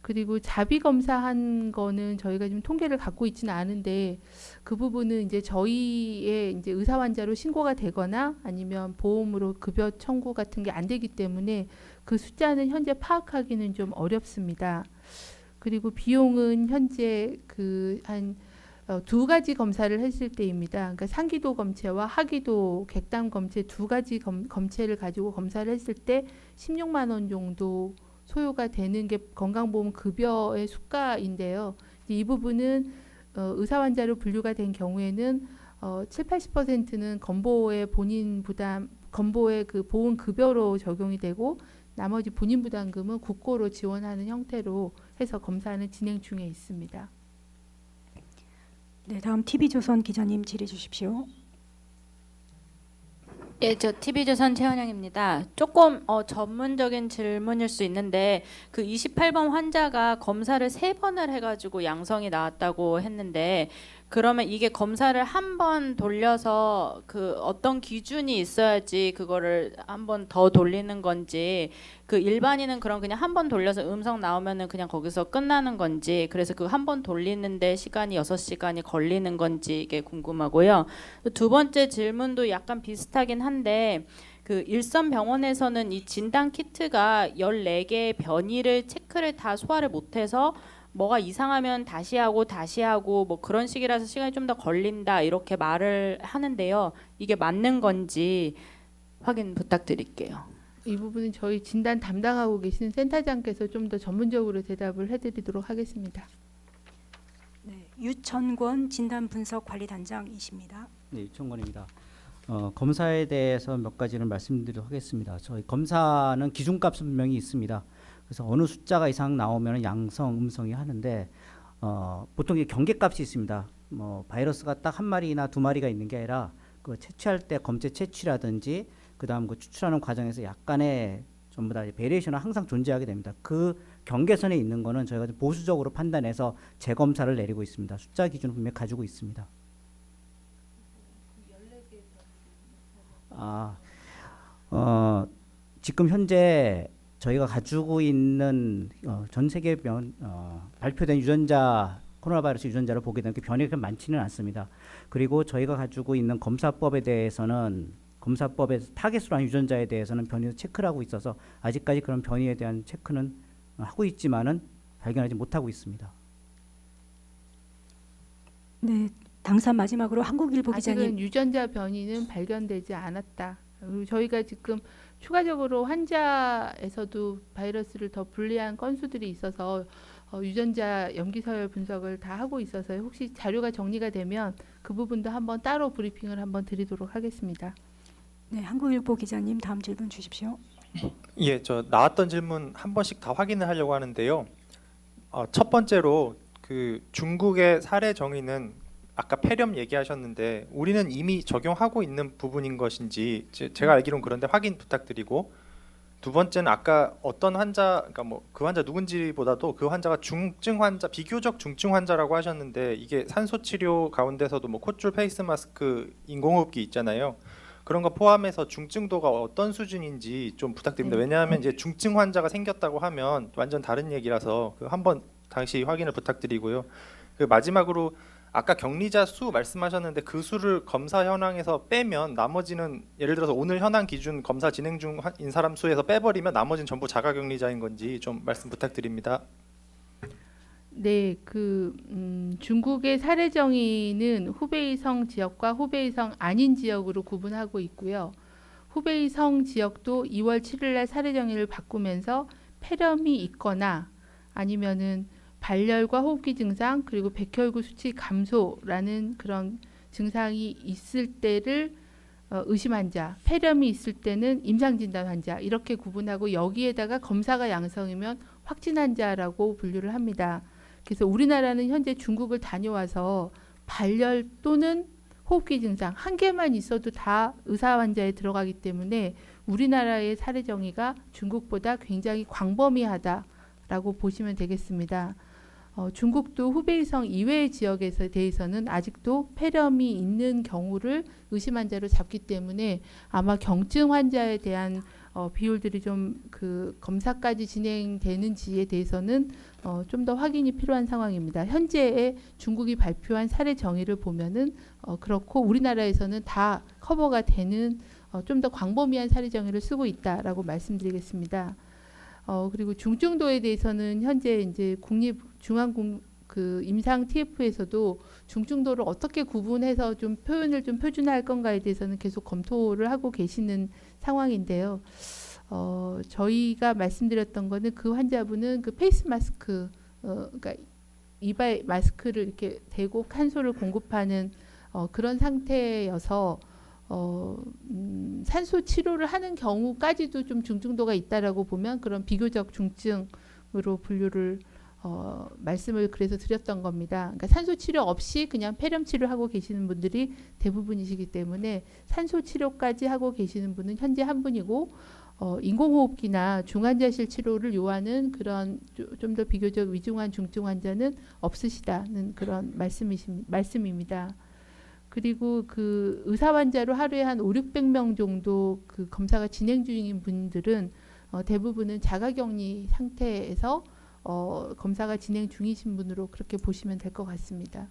그리고 자비 검사한 거는 저희가 지금 통계를 갖고 있지는 않은데 그 부분은 이제 저희의 이제 의사 환자로 신고가 되거나 아니면 보험으로 급여 청구 같은 게 안 되기 때문에 그 숫자는 현재 파악하기는 좀 어렵습니다. 그리고 비용은 현재 한 두 가지 검사를 했을 때입니다. 그러니까 상기도 검체와 하기도 객담 검체 두 가지 검체를 가지고 검사를 했을 때 16만 원 정도 소요가 되는 게 건강보험 급여의 수가인데요. 이 부분은 의사 환자로 분류가 된 경우에는 70-80%는 건보의 본인 부담, 건보의 보험 급여로 적용이 되고 나머지 본인 부담금은 국고로 지원하는 형태로 해서 검사는 진행 중에 있습니다. 네, 다음 TV조선 기자님 질의 주십시오. 예, 저 TV조선 최은영입니다. 조금 전문적인 질문일 수 있는데 28번 환자가 검사를 3번을 해가지고 양성이 나왔다고 했는데 그러면 이게 검사를 한 번 돌려서 어떤 기준이 있어야지 그거를 한 번 더 돌리는 건지 그 일반인은 그럼 그냥 한 번 돌려서 음성 나오면은 그냥 거기서 끝나는 건지, 그래서 그 한 번 돌리는데 시간이 6시간이 걸리는 건지 이게 궁금하고요. 두 번째 질문도 약간 비슷하긴 한데, 그 일선병원에서는 이 진단 키트가 14개의 변이를 체크를 다 소화를 못해서 뭐가 이상하면 다시 하고 뭐 그런 식이라서 시간이 좀 더 걸린다 이렇게 말을 하는데요. 이게 맞는 건지 확인 부탁드릴게요. 이 부분은 저희 진단 담당하고 계시는 센터장께서 좀 더 전문적으로 대답을 해드리도록 하겠습니다. 네, 유천권 진단분석관리단장이십니다. 네, 유천권입니다. 검사에 대해서 몇 가지를 말씀드리도록 하겠습니다. 저희 검사는 기준값은 분명히 있습니다. 그래서 어느 숫자가 이상 나오면 양성, 음성이 하는데 보통 이게 경계값이 있습니다. 뭐 바이러스가 딱 한 마리나 두 마리가 있는 게 아니라 그 채취할 때 검체 채취라든지 그다음 그 추출하는 과정에서 약간의 전부 다 베리에이션은 항상 존재하게 됩니다. 그 경계선에 있는 거는 저희가 좀 보수적으로 판단해서 재검사를 내리고 있습니다. 숫자 기준을 분명히 가지고 있습니다. 지금 현재 저희가 가지고 있는 전 세계 발표된 유전자 코로나 바이러스 유전자를 보게 되면 변이가 그렇게 많지는 않습니다. 그리고 저희가 가지고 있는 검사법에 대해서는 검사법에서 타겟으로 한 유전자에 대해서는 변이를 체크를 하고 있어서 아직까지 그런 변이에 대한 체크는 하고 있지만은 발견하지 못하고 있습니다. 네, 당사 마지막으로 한국일보 기자님. 아직은 유전자 변이는 발견되지 않았다. 그리고 저희가 지금 추가적으로 환자에서도 바이러스를 더 분리한 건수들이 있어서 유전자 염기서열 분석을 다 하고 있어서 혹시 자료가 정리가 되면 그 부분도 한번 따로 브리핑을 한번 드리도록 하겠습니다. 네, 한국일보 기자님 다음 질문 주십시오. 예, 저 나왔던 질문 한 번씩 다 확인을 하려고 하는데요. 첫 번째로 그 중국의 사례 정의는 아까 폐렴 얘기하셨는데 우리는 이미 적용하고 있는 부분인 것인지 제가 알기로는 그런데 확인 부탁드리고, 두 번째는 아까 어떤 환자, 그러니까 뭐 그 환자 누군지보다도 그 환자가 중증 환자, 비교적 중증 환자라고 하셨는데 이게 산소 치료 가운데서도 뭐 콧줄 페이스 마스크, 인공호흡기 있잖아요. 그런 거 포함해서 중증도가 어떤 수준인지 좀 부탁드립니다. 왜냐하면 이제 중증 환자가 생겼다고 하면 완전 다른 얘기라서 그 한번 다시 확인을 부탁드리고요. 그 마지막으로 아까 격리자 수 말씀하셨는데 그 수를 검사 현황에서 빼면 나머지는 예를 들어서 오늘 현황 기준 검사 진행 중인 사람 수에서 빼버리면 나머지는 전부 자가격리자인 건지 좀 말씀 부탁드립니다. 네, 중국의 사례 정의는 후베이성 지역과 후베이성 아닌 지역으로 구분하고 있고요. 후베이성 지역도 2월 7일 날 사례 정의를 바꾸면서 폐렴이 있거나 아니면은 발열과 호흡기 증상 그리고 백혈구 수치 감소라는 그런 증상이 있을 때를 의심 환자, 폐렴이 있을 때는 임상 진단 환자 이렇게 구분하고 여기에다가 검사가 양성이면 확진 환자라고 분류를 합니다. 그래서 우리나라는 현재 중국을 다녀와서 발열 또는 호흡기 증상 한 개만 있어도 다 의사 환자에 들어가기 때문에 우리나라의 사례 정의가 중국보다 굉장히 광범위하다라고 보시면 되겠습니다. 중국도 후베이성 이외의 지역에 대해서는 아직도 폐렴이 있는 경우를 의심 환자로 잡기 때문에 아마 경증 환자에 대한 비율들이 좀 그 검사까지 진행되는지에 대해서는 좀 더 확인이 필요한 상황입니다. 현재의 중국이 발표한 사례 정의를 보면은 그렇고 우리나라에서는 다 커버가 되는 좀 더 광범위한 사례 정의를 쓰고 있다라고 말씀드리겠습니다. 그리고 중증도에 대해서는 현재 이제 임상 TF에서도 중증도를 어떻게 구분해서 좀 표현을 좀 표준화할 건가에 대해서는 계속 검토를 하고 계시는 상황인데요. 저희가 말씀드렸던 거는 그 환자분은 그 페이스 마스크, 그러니까 이발 마스크를 이렇게 대고 산소를 공급하는 그런 상태여서 산소 치료를 하는 경우까지도 좀 중증도가 있다라고 보면 그런 비교적 중증으로 분류를 말씀을 그래서 드렸던 겁니다. 그러니까 산소 치료 없이 그냥 폐렴 치료하고 계시는 분들이 대부분이시기 때문에 산소 치료까지 하고 계시는 분은 현재 한 분이고 인공호흡기나 중환자실 치료를 요하는 그런 좀 더 비교적 위중한 중증 환자는 없으시다는 그런 말씀입니다. 그리고 그 의사 환자로 하루에 한 500~600명 정도 그 검사가 진행 중인 분들은 대부분은 자가격리 상태에서 검사가 진행 중이신 분으로 그렇게 보시면 될 것 같습니다.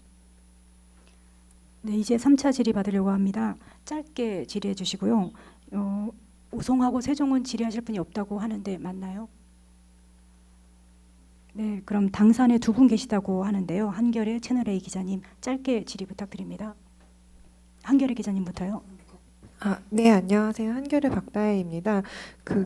네, 이제 3차 질의 받으려고 합니다. 짧게 질의해 주시고요. 오송하고 세종은 질의하실 분이 없다고 하는데 맞나요? 네, 그럼 당산에 두 분 계시다고 하는데요. 한결의 채널A 기자님 짧게 질의 부탁드립니다. 한결의 기자님부터요. 네, 안녕하세요. 한결의 박다혜입니다.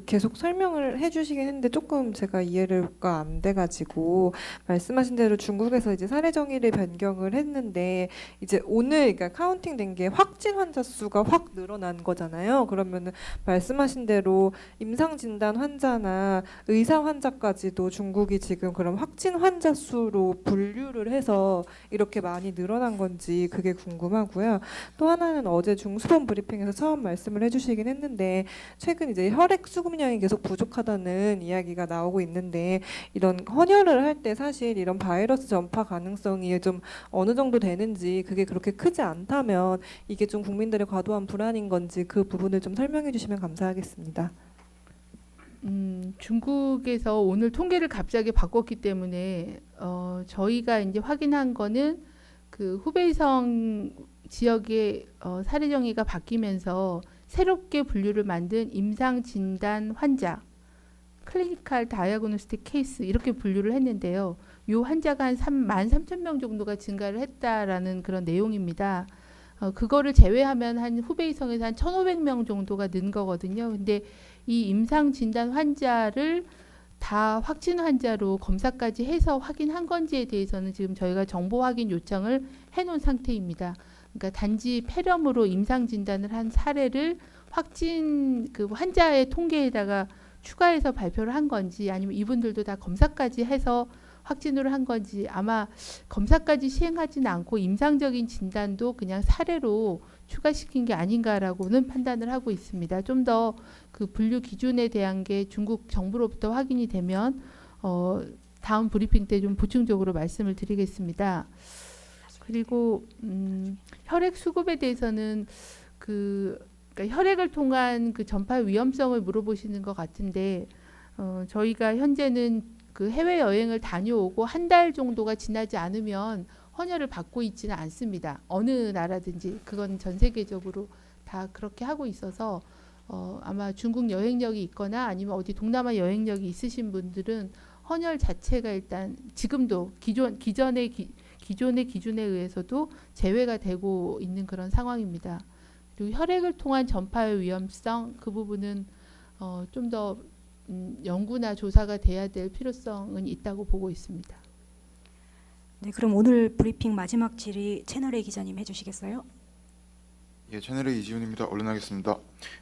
계속 설명을 해주시긴 했는데 조금 제가 이해가 안 돼가지고 말씀하신 대로 중국에서 이제 사례 정의를 변경을 했는데 이제 오늘 그러니까 카운팅된 게 확진 환자 수가 확 늘어난 거잖아요. 그러면은 말씀하신 대로 임상 진단 환자나 의사 환자까지도 중국이 지금 그럼 확진 환자 수로 분류를 해서 이렇게 많이 늘어난 건지 그게 궁금하고요. 또 하나는 어제 중수본 브리핑에서 처음 말씀을 해주시긴 했는데 최근 이제 혈액 수급량이 계속 부족하다는 이야기가 나오고 있는데 이런 헌혈을 할 때 사실 이런 바이러스 전파 가능성이 좀 어느 정도 되는지 그게 그렇게 크지 않다면 이게 좀 국민들의 과도한 불안인 건지 그 부분을 좀 설명해 주시면 감사하겠습니다. 중국에서 오늘 통계를 갑자기 바꿨기 때문에 저희가 이제 확인한 거는 그 후베이성 지역의 사례 정의가 바뀌면서 새롭게 분류를 만든 임상 진단 환자, 클리니컬 다이아그노스틱 케이스 이렇게 분류를 했는데요. 이 환자가 한 13,000명 정도가 증가를 했다라는 그런 내용입니다. 그거를 제외하면 한 후베이성에서 한 1,500명 정도가 는 거거든요. 근데 이 임상 진단 환자를 다 확진 환자로 검사까지 해서 확인한 건지에 대해서는 지금 저희가 정보 확인 요청을 해놓은 상태입니다. 그러니까 단지 폐렴으로 임상 진단을 한 사례를 확진 그 환자의 통계에다가 추가해서 발표를 한 건지 아니면 이분들도 다 검사까지 해서 확진으로 한 건지 아마 검사까지 시행하지는 않고 임상적인 진단도 그냥 사례로 추가시킨 게 아닌가라고는 판단을 하고 있습니다. 좀 더 그 분류 기준에 대한 게 중국 정부로부터 확인이 되면 다음 브리핑 때 좀 보충적으로 말씀을 드리겠습니다. 그리고 혈액 수급에 대해서는 그러니까 혈액을 통한 그 전파 위험성을 물어보시는 것 같은데 저희가 현재는 그 해외 여행을 다녀오고 한 달 정도가 지나지 않으면 헌혈을 받고 있지는 않습니다. 어느 나라든지 그건 전 세계적으로 다 그렇게 하고 있어서 아마 중국 여행력이 있거나 아니면 어디 동남아 여행력이 있으신 분들은 헌혈 자체가 일단 지금도 기존의 기준에 의해서도 제외가 되고 있는 그런 상황입니다. 그리고 혈액을 통한 전파의 위험성 그 부분은 좀 더 연구나 조사가 돼야 될 필요성은 있다고 보고 있습니다. 네, 그럼 오늘 브리핑 마지막 질의 채널A 기자님 해주시겠어요? 예, 채널의 이지훈입니다. 얼른 하겠습니다.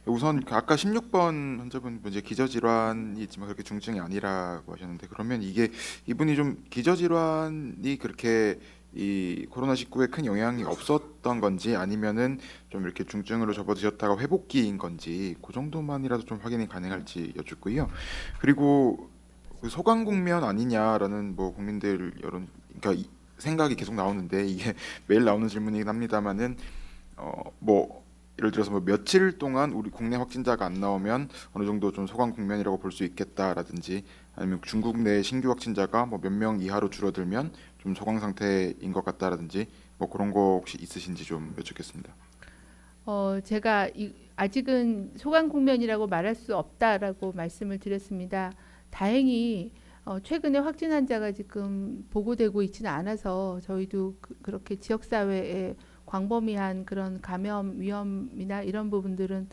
우선 아까 16번 환자분 이제 기저질환이 있지만 그렇게 중증이 아니라고 하셨는데 그러면 이분이 좀 기저질환이 그렇게 이 코로나19에 큰 영향이 없었던 건지 아니면은 좀 이렇게 중증으로 접어드셨다가 회복기인 건지 그 정도만이라도 좀 확인이 가능할지 여쭙고요. 그리고 그 소강국면 아니냐라는 뭐 국민들 여론 그러니까 생각이 계속 나오는데 이게 매일 나오는 질문이긴 합니다만은 뭐 예를 들어서 뭐 며칠 동안 우리 국내 확진자가 안 나오면 어느 정도 좀 소강 국면이라고 볼 수 있겠다라든지 아니면 중국 내 신규 확진자가 뭐 몇 명 이하로 줄어들면 좀 소강 상태인 것 같다라든지 뭐 그런 거 혹시 있으신지 좀 여쭙겠습니다. 제가 아직은 소강 국면이라고 말할 수 없다라고 말씀을 드렸습니다. 다행히 최근에 확진 환자가 지금 보고되고 있지는 않아서 저희도 그렇게 지역사회에 광범위한 그런 감염 위험이나 이런 부분들은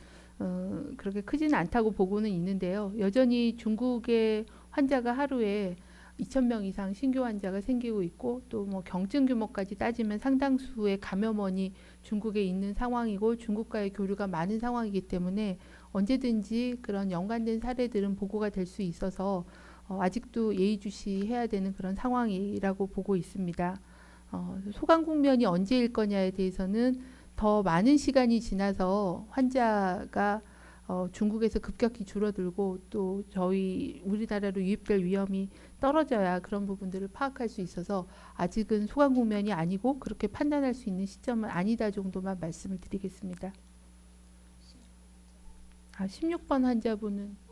그렇게 크지는 않다고 보고는 있는데요. 여전히 중국의 환자가 하루에 2,000명 이상 신규 환자가 생기고 있고 또 뭐 경증 규모까지 따지면 상당수의 감염원이 중국에 있는 상황이고 중국과의 교류가 많은 상황이기 때문에 언제든지 그런 연관된 사례들은 보고가 될 수 있어서 아직도 예의주시해야 되는 그런 상황이라고 보고 있습니다. 소강 국면이 언제일 거냐에 대해서는 더 많은 시간이 지나서 환자가 중국에서 급격히 줄어들고 또 우리나라로 유입될 위험이 떨어져야 그런 부분들을 파악할 수 있어서 아직은 소강 국면이 아니고 그렇게 판단할 수 있는 시점은 아니다 정도만 말씀을 드리겠습니다. 16번 환자분은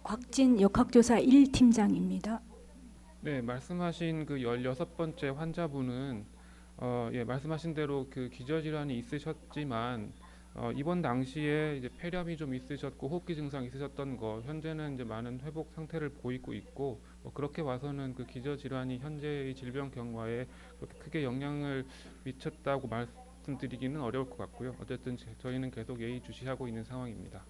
곽진 역학조사 1팀장입니다. 네, 말씀하신 그 16번째 환자분은 말씀하신 대로 그 기저질환이 있으셨지만 입원 당시에 이제 폐렴이 좀 있으셨고 호흡기 증상이 있으셨던 거 현재는 이제 많은 회복 상태를 보이고 있고 그렇게 봐서는 그 기저질환이 현재의 질병 경과에 그렇게 크게 영향을 미쳤다고 말씀드리기는 어려울 것 같고요. 어쨌든 저희는 계속 예의주시하고 있는 상황입니다.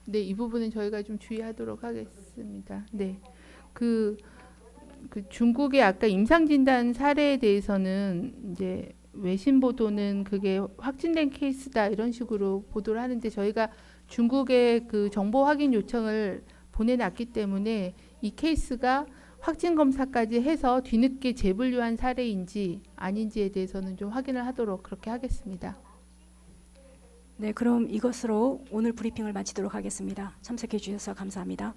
네, 이 부분은 저희가 좀 주의하도록 하겠습니다. 네, 그 중국의 아까 임상 진단 사례에 대해서는 이제 외신 보도는 그게 확진된 케이스다 이런 식으로 보도를 하는데 저희가 중국에 그 정보 확인 요청을 보내놨기 때문에 이 케이스가 확진 검사까지 해서 뒤늦게 재분류한 사례인지 아닌지에 대해서는 좀 확인을 하도록 그렇게 하겠습니다. 네, 그럼 이것으로 오늘 브리핑을 마치도록 하겠습니다. 참석해 주셔서 감사합니다.